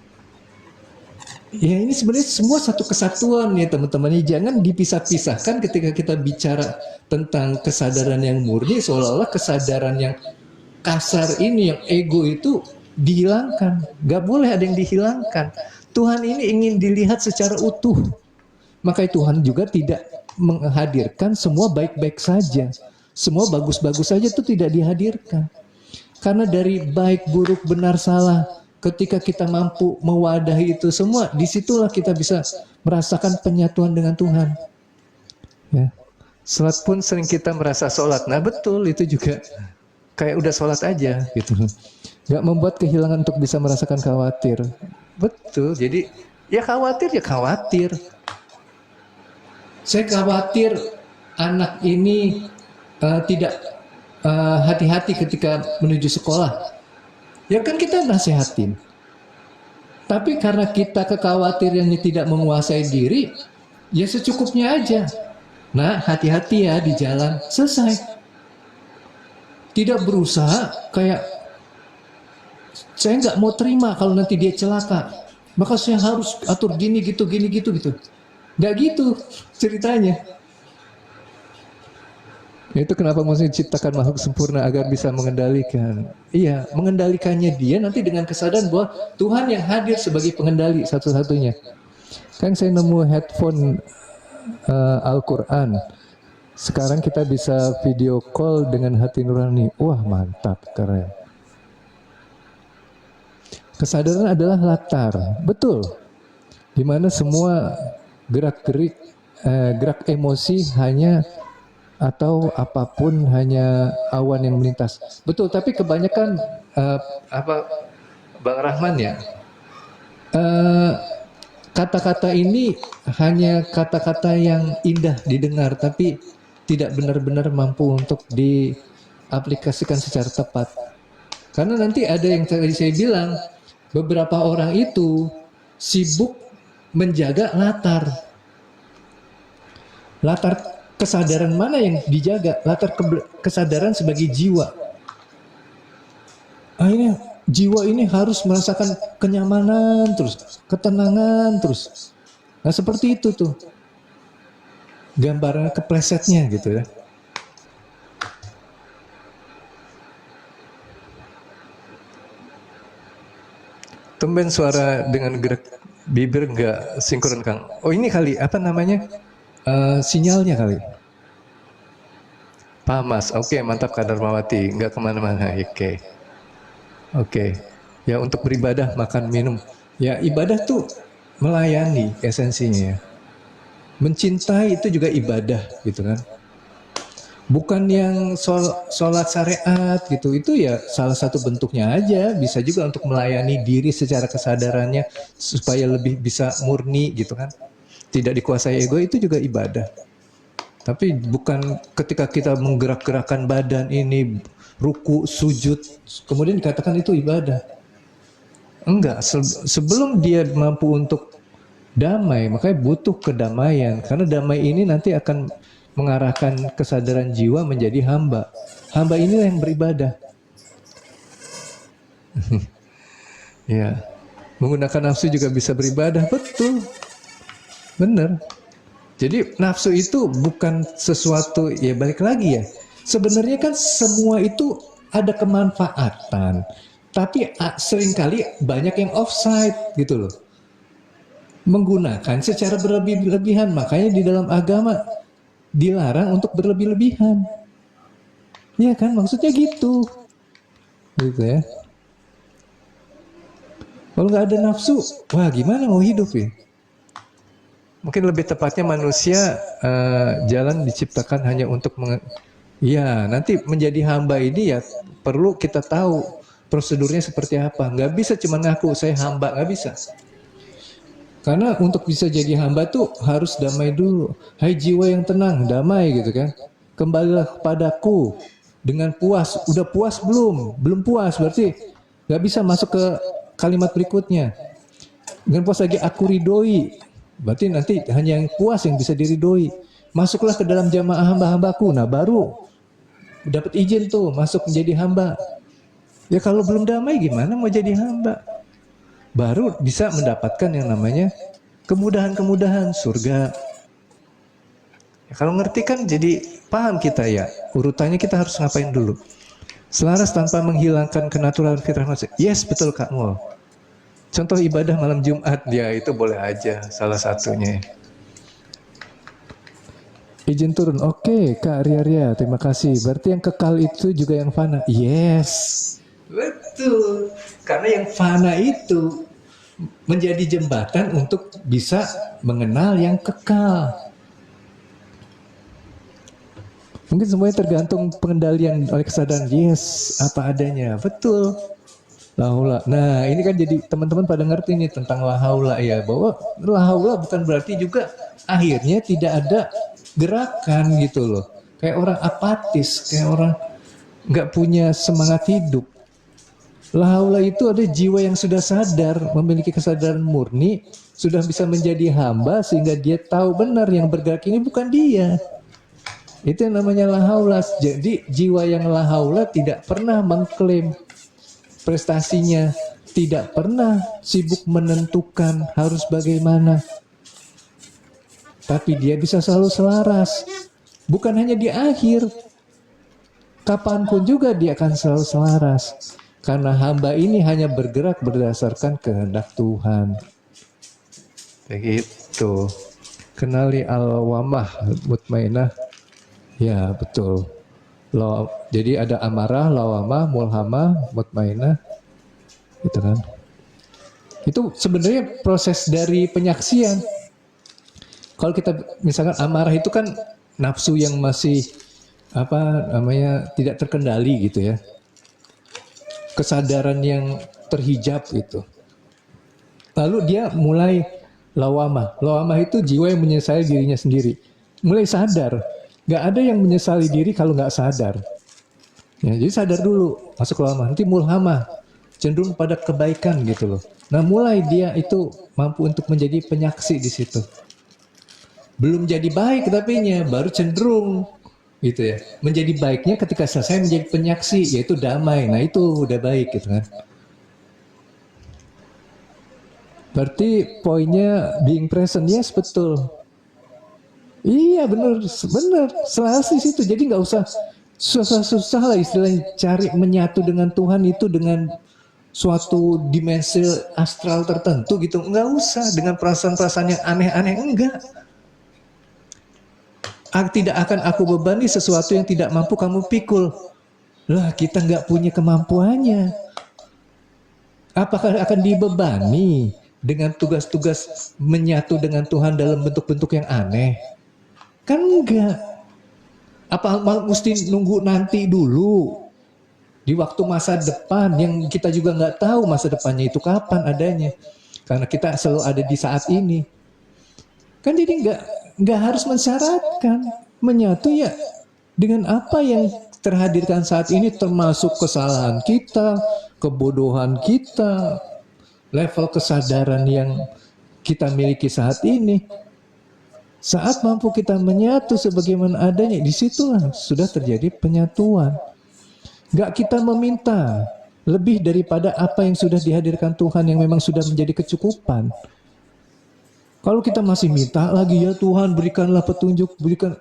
ya ini sebenarnya semua satu kesatuan ya teman-teman. Jangan dipisah-pisahkan ketika kita bicara tentang kesadaran yang murni, seolah-olah kesadaran yang kasar ini, yang ego itu dihilangkan. Gak boleh ada yang dihilangkan. Tuhan ini ingin dilihat secara utuh. Makanya Tuhan juga tidak menghadirkan semua baik-baik saja. Semua bagus-bagus saja itu tidak dihadirkan. Karena dari baik, buruk, benar, salah, ketika kita mampu mewadahi itu semua, disitulah kita bisa merasakan penyatuan dengan Tuhan. Ya. Salat pun sering kita merasa sholat. Nah betul, itu juga kayak udah sholat aja gitu. Gak membuat kehilangan untuk bisa merasakan khawatir. Betul, jadi ya khawatir. Saya khawatir anak ini tidak hati-hati ketika menuju sekolah. Ya kan kita nasihatin. Tapi karena kita kekhawatirannya tidak menguasai diri, ya secukupnya aja. Nah, hati-hati ya di jalan, selesai. Tidak berusaha kayak saya nggak mau terima kalau nanti dia celaka, maka saya harus atur gini gitu. Nggak gitu ceritanya. Itu kenapa mesti diciptakan makhluk sempurna agar bisa mengendalikan. Iya, mengendalikannya dia nanti dengan kesadaran bahwa Tuhan yang hadir sebagai pengendali satu-satunya. Kan saya nemu headphone Al-Quran. Sekarang kita bisa video call dengan hati nurani. Wah mantap, keren. Kesadaran adalah latar, betul. Dimana semua gerak emosi hanya atau apapun hanya awan yang melintas. Betul, tapi kebanyakan Bang Rahman ya, kata-kata ini hanya kata-kata yang indah didengar, tapi tidak benar-benar mampu untuk diaplikasikan secara tepat. Karena nanti ada yang tadi saya bilang, beberapa orang itu sibuk menjaga latar kesadaran mana yang dijaga, latar kesadaran sebagai jiwa. Akhirnya jiwa ini harus merasakan kenyamanan terus, ketenangan terus. Nah seperti itu tuh gambaran keplesetnya gitu ya. Tumben suara dengan gerak bibir nggak sinkron, Kang. Oh ini kali, apa namanya? Sinyalnya kali. Paham Mas, oke mantap Kak Darmawati, nggak kemana-mana, oke. Ya untuk beribadah, makan, minum. Ya ibadah tuh melayani esensinya ya. Mencintai itu juga ibadah gitu kan. Bukan yang sholat syariat gitu, itu ya salah satu bentuknya aja, bisa juga untuk melayani diri secara kesadarannya supaya lebih bisa murni gitu kan. Tidak dikuasai ego, itu juga ibadah. Tapi bukan ketika kita menggerak-gerakkan badan ini, ruku, sujud, kemudian dikatakan itu ibadah. Enggak, sebelum dia mampu untuk damai, makanya butuh kedamaian. Karena damai ini nanti akan mengarahkan kesadaran jiwa menjadi hamba. Hamba inilah yang beribadah. Ya, menggunakan nafsu juga bisa beribadah, betul. Benar. Jadi nafsu itu bukan sesuatu, ya balik lagi ya. Sebenarnya kan semua itu ada kemanfaatan. Tapi seringkali banyak yang offside gitu loh. Menggunakan secara berlebih-lebihan. Makanya di dalam agama dilarang untuk berlebih-lebihan. Ya kan, maksudnya gitu. Gitu ya. Kalau nggak ada nafsu, wah gimana mau hidup ya? Mungkin lebih tepatnya manusia jalan diciptakan hanya untuk ya nanti menjadi hamba ini ya perlu kita tahu prosedurnya seperti apa. Nggak bisa cuma ngaku saya hamba, nggak bisa. Karena untuk bisa jadi hamba tuh harus damai dulu. Hai jiwa yang tenang, damai gitu kan. Kembalilah kepadaku dengan puas. Udah puas belum? Belum puas berarti nggak bisa masuk ke kalimat berikutnya. Dengan puas lagi aku ridhoi. Berarti nanti hanya yang puas yang bisa diridhoi. Masuklah ke dalam jamaah hamba-hambaku. Nah baru dapat izin tuh masuk menjadi hamba. Ya kalau belum damai gimana mau jadi hamba? Baru bisa mendapatkan yang namanya kemudahan-kemudahan surga. Ya, kalau ngerti kan jadi paham kita ya, urutannya kita harus ngapain dulu. Selaras tanpa menghilangkan kenaturalan fitrah manusia. Yes, betul Kak Mul. Contoh ibadah malam Jumat, ya itu boleh aja salah satunya. Izin turun, oke Kak Ria, terima kasih. Berarti yang kekal itu juga yang fana. Yes, betul. Karena yang fana itu menjadi jembatan untuk bisa mengenal yang kekal. Mungkin semuanya tergantung pengendalian oleh kesadaran. Yes, apa adanya. Betul. Lahaula. Nah, ini kan jadi teman-teman pada ngerti nih tentang lahaula ya. Bahwa lahaula bukan berarti juga akhirnya tidak ada gerakan gitu loh. Kayak orang apatis, kayak orang nggak punya semangat hidup. Lahaula itu ada jiwa yang sudah sadar, memiliki kesadaran murni, sudah bisa menjadi hamba sehingga dia tahu benar yang bergerak ini bukan dia. Itu yang namanya lahaula. Jadi jiwa yang lahaula tidak pernah mengklaim prestasinya, tidak pernah sibuk menentukan harus bagaimana. Tapi dia bisa selalu selaras. Bukan hanya di akhir, kapanpun juga dia akan selalu selaras. Karena hamba ini hanya bergerak berdasarkan kehendak Tuhan. Begitu. Kenali al-wamah mutmainah. Ya betul. Jadi ada amarah, lawamah, mulhamah, mutmainah. Gitu kan. Itu sebenarnya proses dari penyaksian. Kalau kita misalkan amarah itu kan nafsu yang masih tidak terkendali gitu ya. Kesadaran yang terhijab itu. Lalu dia mulai lawamah. Lawamah itu jiwa yang menyesali dirinya sendiri. Mulai sadar. Gak ada yang menyesali diri kalau gak sadar. Ya, jadi sadar dulu. Masuk lawamah. Nanti mulhamah. Cenderung pada kebaikan gitu loh. Nah mulai dia itu mampu untuk menjadi penyaksi di situ. Belum jadi baik tapinya, baru cenderung gitu ya. Menjadi baiknya ketika selesai menjadi penyaksi, yaitu damai. Nah itu udah baik gitu kan. Berarti poinnya being present, yes betul. Iya benar, selaras di situ. Jadi nggak usah susah-susah lah istilahnya cari menyatu dengan Tuhan itu dengan suatu dimensi astral tertentu gitu. Nggak usah dengan perasaan-perasaan yang aneh-aneh, enggak. Tidak akan aku bebani sesuatu yang tidak mampu kamu pikul. Lah, kita nggak punya kemampuannya. Apakah akan dibebani dengan tugas-tugas menyatu dengan Tuhan dalam bentuk-bentuk yang aneh? Kan enggak. Apa mesti nunggu nanti dulu? Di waktu masa depan yang kita juga nggak tahu masa depannya itu kapan adanya. Karena kita selalu ada di saat ini. Kan jadi nggak harus mensyaratkan. Menyatu ya dengan apa yang terhadirkan saat ini, termasuk kesalahan kita, kebodohan kita, level kesadaran yang kita miliki saat ini. Saat mampu kita menyatu sebagaimana adanya, disitulah sudah terjadi penyatuan. Gak kita meminta lebih daripada apa yang sudah dihadirkan Tuhan yang memang sudah menjadi kecukupan. Kalau kita masih minta lagi, ya Tuhan berikanlah petunjuk, berikan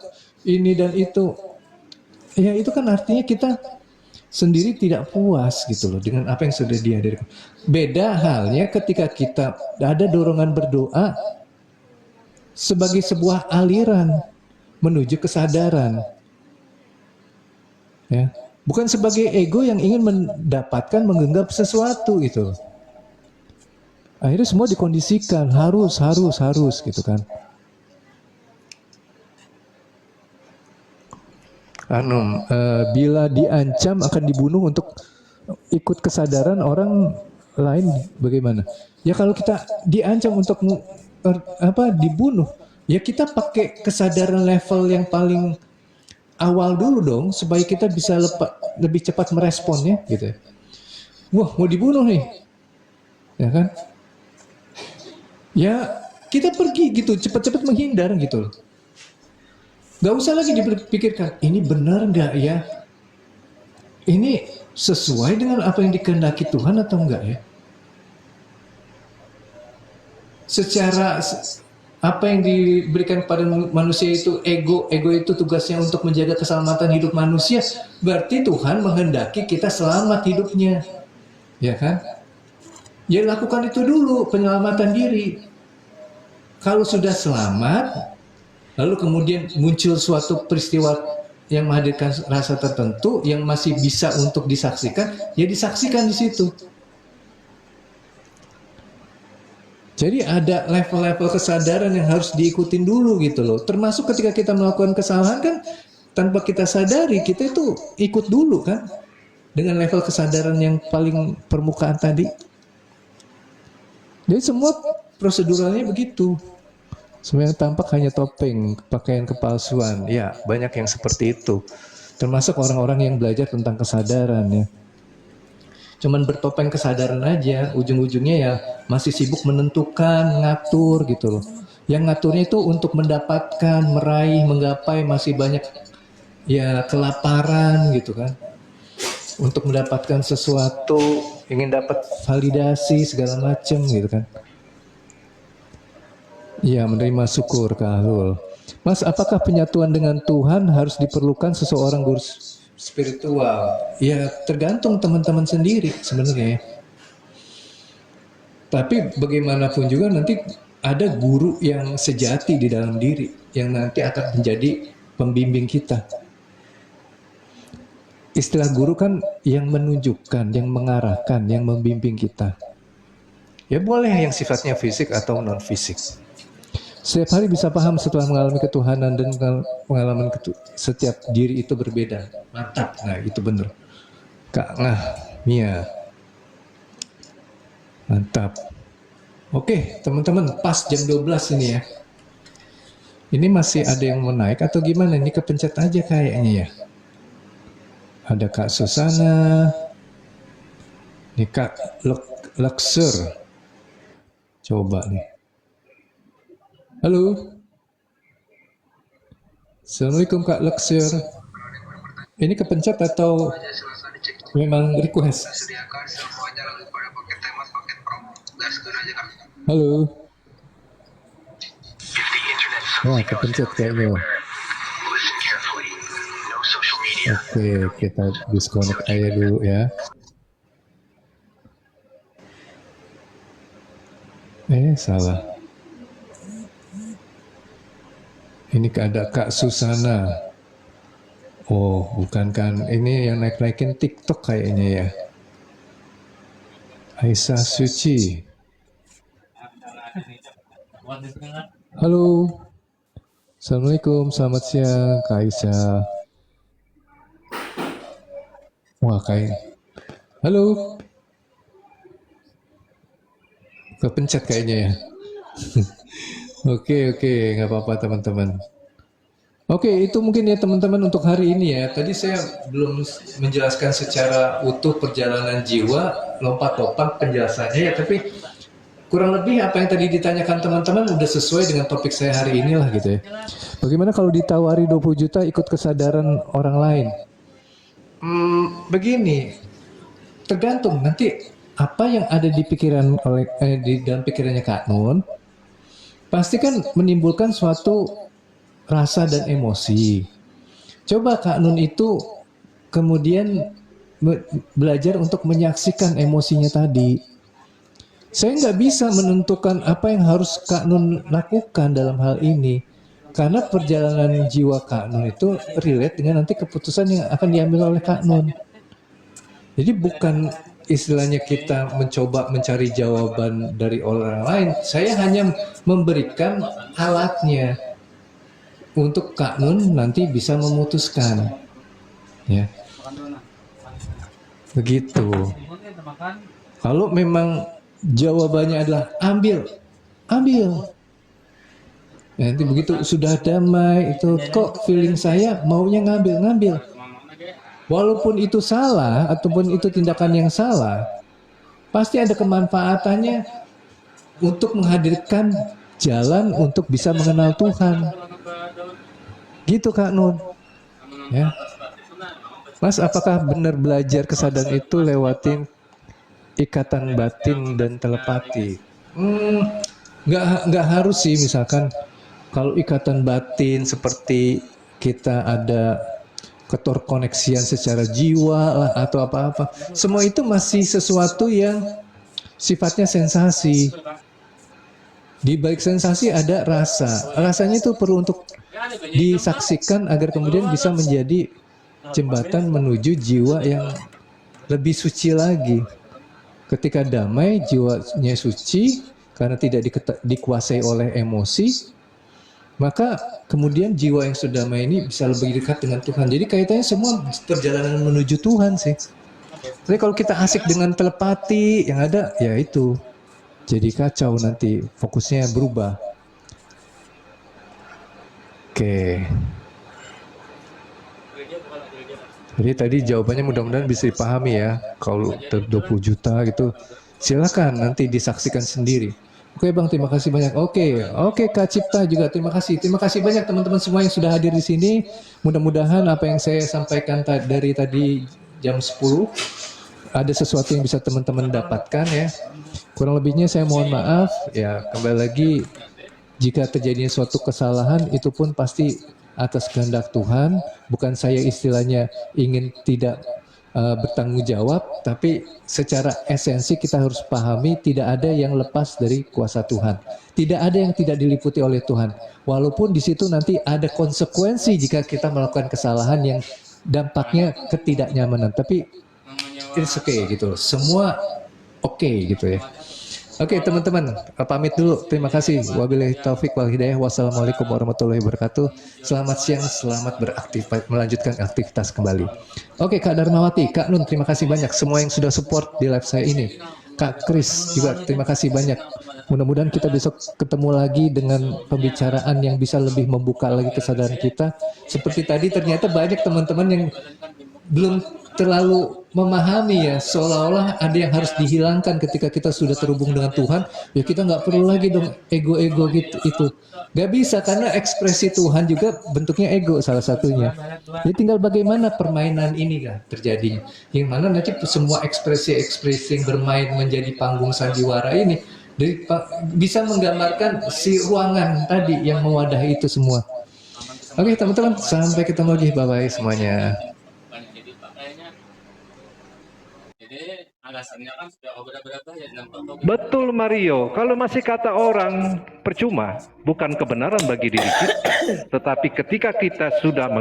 ini dan itu, ya itu kan artinya kita sendiri tidak puas gitu loh dengan apa yang sudah dihadirkan. Beda halnya ketika kita ada dorongan berdoa sebagai sebuah aliran menuju kesadaran, ya, bukan sebagai ego yang ingin mendapatkan, menggenggam sesuatu gitu. Akhirnya semua dikondisikan harus gitu kan. Bila diancam akan dibunuh untuk ikut kesadaran orang lain bagaimana? Ya kalau kita diancam untuk dibunuh, ya kita pakai kesadaran level yang paling awal dulu dong supaya kita bisa lebih cepat meresponnya gitu. Wah, mau dibunuh nih. Ya kan? Ya kita pergi gitu, cepat-cepat menghindar gitu loh. Gak usah lagi dipikirkan, ini benar nggak ya? Ini sesuai dengan apa yang dikehendaki Tuhan atau enggak ya? Secara apa yang diberikan kepada manusia itu, ego itu tugasnya untuk menjaga keselamatan hidup manusia, berarti Tuhan menghendaki kita selamat hidupnya, ya kan? Ya lakukan itu dulu, penyelamatan diri. Kalau sudah selamat, lalu kemudian muncul suatu peristiwa yang menghadirkan rasa tertentu yang masih bisa untuk disaksikan, ya disaksikan di situ. Jadi ada level-level kesadaran yang harus diikutin dulu gitu loh. Termasuk ketika kita melakukan kesalahan kan, tanpa kita sadari kita itu ikut dulu kan, dengan level kesadaran yang paling permukaan tadi. Jadi semua proseduralnya begitu. Semua yang tampak hanya topeng, pakaian kepalsuan. Ya, banyak yang seperti itu. Termasuk orang-orang yang belajar tentang kesadaran ya. Cuman bertopeng kesadaran aja, ujung-ujungnya ya masih sibuk menentukan, ngatur gitu loh. Yang ngaturnya itu untuk mendapatkan, meraih, menggapai masih banyak ya kelaparan gitu kan. Untuk mendapatkan sesuatu, ingin dapat validasi segala macam gitu kan. Ya, menerima syukur Kak Ahlul. Mas, apakah penyatuan dengan Tuhan harus diperlukan seseorang guru spiritual? Ya, tergantung teman-teman sendiri sebenarnya. Tapi bagaimanapun juga nanti ada guru yang sejati di dalam diri yang nanti akan menjadi pembimbing kita. Istilah guru kan yang menunjukkan, yang mengarahkan, yang membimbing kita. Ya boleh yang sifatnya fisik atau non fisik. Setiap hari bisa paham setelah mengalami ketuhanan dan pengalaman setiap diri itu berbeda. Mantap, nah itu benar. Kak Ngah, Mia. Mantap. Oke teman-teman, pas jam 12 ini ya. Ini masih ada yang mau naik atau gimana? Ini kepencet aja kayaknya ya. Ada Kak Susana. Ini Kak Luxur. Coba nih. Halo. Assalamualaikum Kak Luxur. Ini kepencet atau memang request? Halo. Wah, kepencet kayaknya. Oke, kita disconnect aja dulu ya. Salah. Ini ada Kak Susana. Oh, bukan kan. Ini yang naik-naikin TikTok kayaknya ya. Aisyah Suci. Buat di sini lah. Halo. Assalamualaikum, selamat siang Kak Aisyah. Wah, halo. Kepencet kayaknya ya. Oke, nggak apa-apa teman-teman. Oke, itu mungkin ya teman-teman untuk hari ini ya. Tadi saya belum menjelaskan secara utuh perjalanan jiwa, lompat-lompat penjelasannya ya, tapi kurang lebih apa yang tadi ditanyakan teman-teman udah sesuai dengan topik saya hari ini lah gitu ya. Bagaimana kalau ditawari 20 juta ikut kesadaran orang lain? Begini, tergantung nanti apa yang ada di pikiran di dalam pikirannya Kak Nun, pasti kan menimbulkan suatu rasa dan emosi. Coba Kak Nun itu kemudian belajar untuk menyaksikan emosinya tadi. Saya nggak bisa menentukan apa yang harus Kak Nun lakukan dalam hal ini. Karena perjalanan jiwa Kak Nun itu relate dengan nanti keputusan yang akan diambil oleh Kak Nun. Jadi bukan istilahnya kita mencoba mencari jawaban dari orang lain. Saya hanya memberikan alatnya untuk Kak Nun nanti bisa memutuskan. Ya. Begitu. Kalau memang jawabannya adalah ambil. Nanti begitu sudah damai itu kok feeling saya maunya ngambil. Walaupun itu salah ataupun itu tindakan yang salah, pasti ada kemanfaatannya untuk menghadirkan jalan untuk bisa mengenal Tuhan. Gitu Kak Nun. Ya. Mas, apakah benar belajar kesadaran itu lewatin ikatan batin dan telepati? Nggak harus sih, misalkan kalau ikatan batin seperti kita ada keterkoneksian secara jiwa lah atau apa-apa, semua itu masih sesuatu yang sifatnya sensasi. Di balik sensasi ada rasa. Rasanya itu perlu untuk disaksikan agar kemudian bisa menjadi jembatan menuju jiwa yang lebih suci lagi. Ketika damai, jiwanya suci karena tidak dikuasai oleh emosi, maka kemudian jiwa yang sudah damai ini bisa lebih dekat dengan Tuhan. Jadi kaitannya semua perjalanan menuju Tuhan sih. Tapi kalau kita asik dengan telepati, yang ada ya itu. Jadi kacau nanti, fokusnya berubah. Oke. Jadi tadi jawabannya mudah-mudahan bisa dipahami ya. Kalau 20 juta gitu, silakan nanti disaksikan sendiri. Oke Bang, terima kasih banyak. Oke Kak Cipta juga terima kasih. Terima kasih banyak teman-teman semua yang sudah hadir di sini. Mudah-mudahan apa yang saya sampaikan dari tadi jam 10 ada sesuatu yang bisa teman-teman dapatkan ya. Kurang lebihnya saya mohon maaf ya. Kembali lagi, jika terjadinya suatu kesalahan itu pun pasti atas kehendak Tuhan. Bukan saya istilahnya ingin tidak bertanggung jawab, tapi secara esensi kita harus pahami tidak ada yang lepas dari kuasa Tuhan. Tidak ada yang tidak diliputi oleh Tuhan. Walaupun di situ nanti ada konsekuensi jika kita melakukan kesalahan yang dampaknya ketidaknyamanan. Tapi it's okay gitu. Semua oke gitu ya. Oke teman-teman, pamit dulu. Terima kasih. Wabillahi taufik wal hidayah. Wassalamualaikum warahmatullahi wabarakatuh. Selamat siang, selamat melanjutkan aktivitas kembali. Oke Kak Darmawati, Kak Nun, terima kasih banyak semua yang sudah support di live saya ini. Kak Kris juga terima kasih banyak. Mudah-mudahan kita besok ketemu lagi dengan pembicaraan yang bisa lebih membuka lagi kesadaran kita. Seperti tadi ternyata banyak teman-teman yang belum terlalu memahami ya, seolah-olah ada yang harus dihilangkan ketika kita sudah terhubung dengan Tuhan. Ya kita nggak perlu lagi dong ego-ego gitu itu. Nggak bisa karena ekspresi Tuhan juga bentuknya ego salah satunya. Jadi tinggal bagaimana permainan ini kan terjadinya. Yang mana nanti semua ekspresi-ekspresi yang bermain menjadi panggung sandiwara ini bisa menggambarkan si ruangan tadi yang mewadahi itu semua. Oke teman-teman, sampai ketemu lagi. Bye-bye semuanya. Jadi agak alasannya kan sudah beberapa ya nampak. Betul Mario, kalau masih kata orang percuma, bukan kebenaran bagi diri kita. Tetapi ketika kita sudah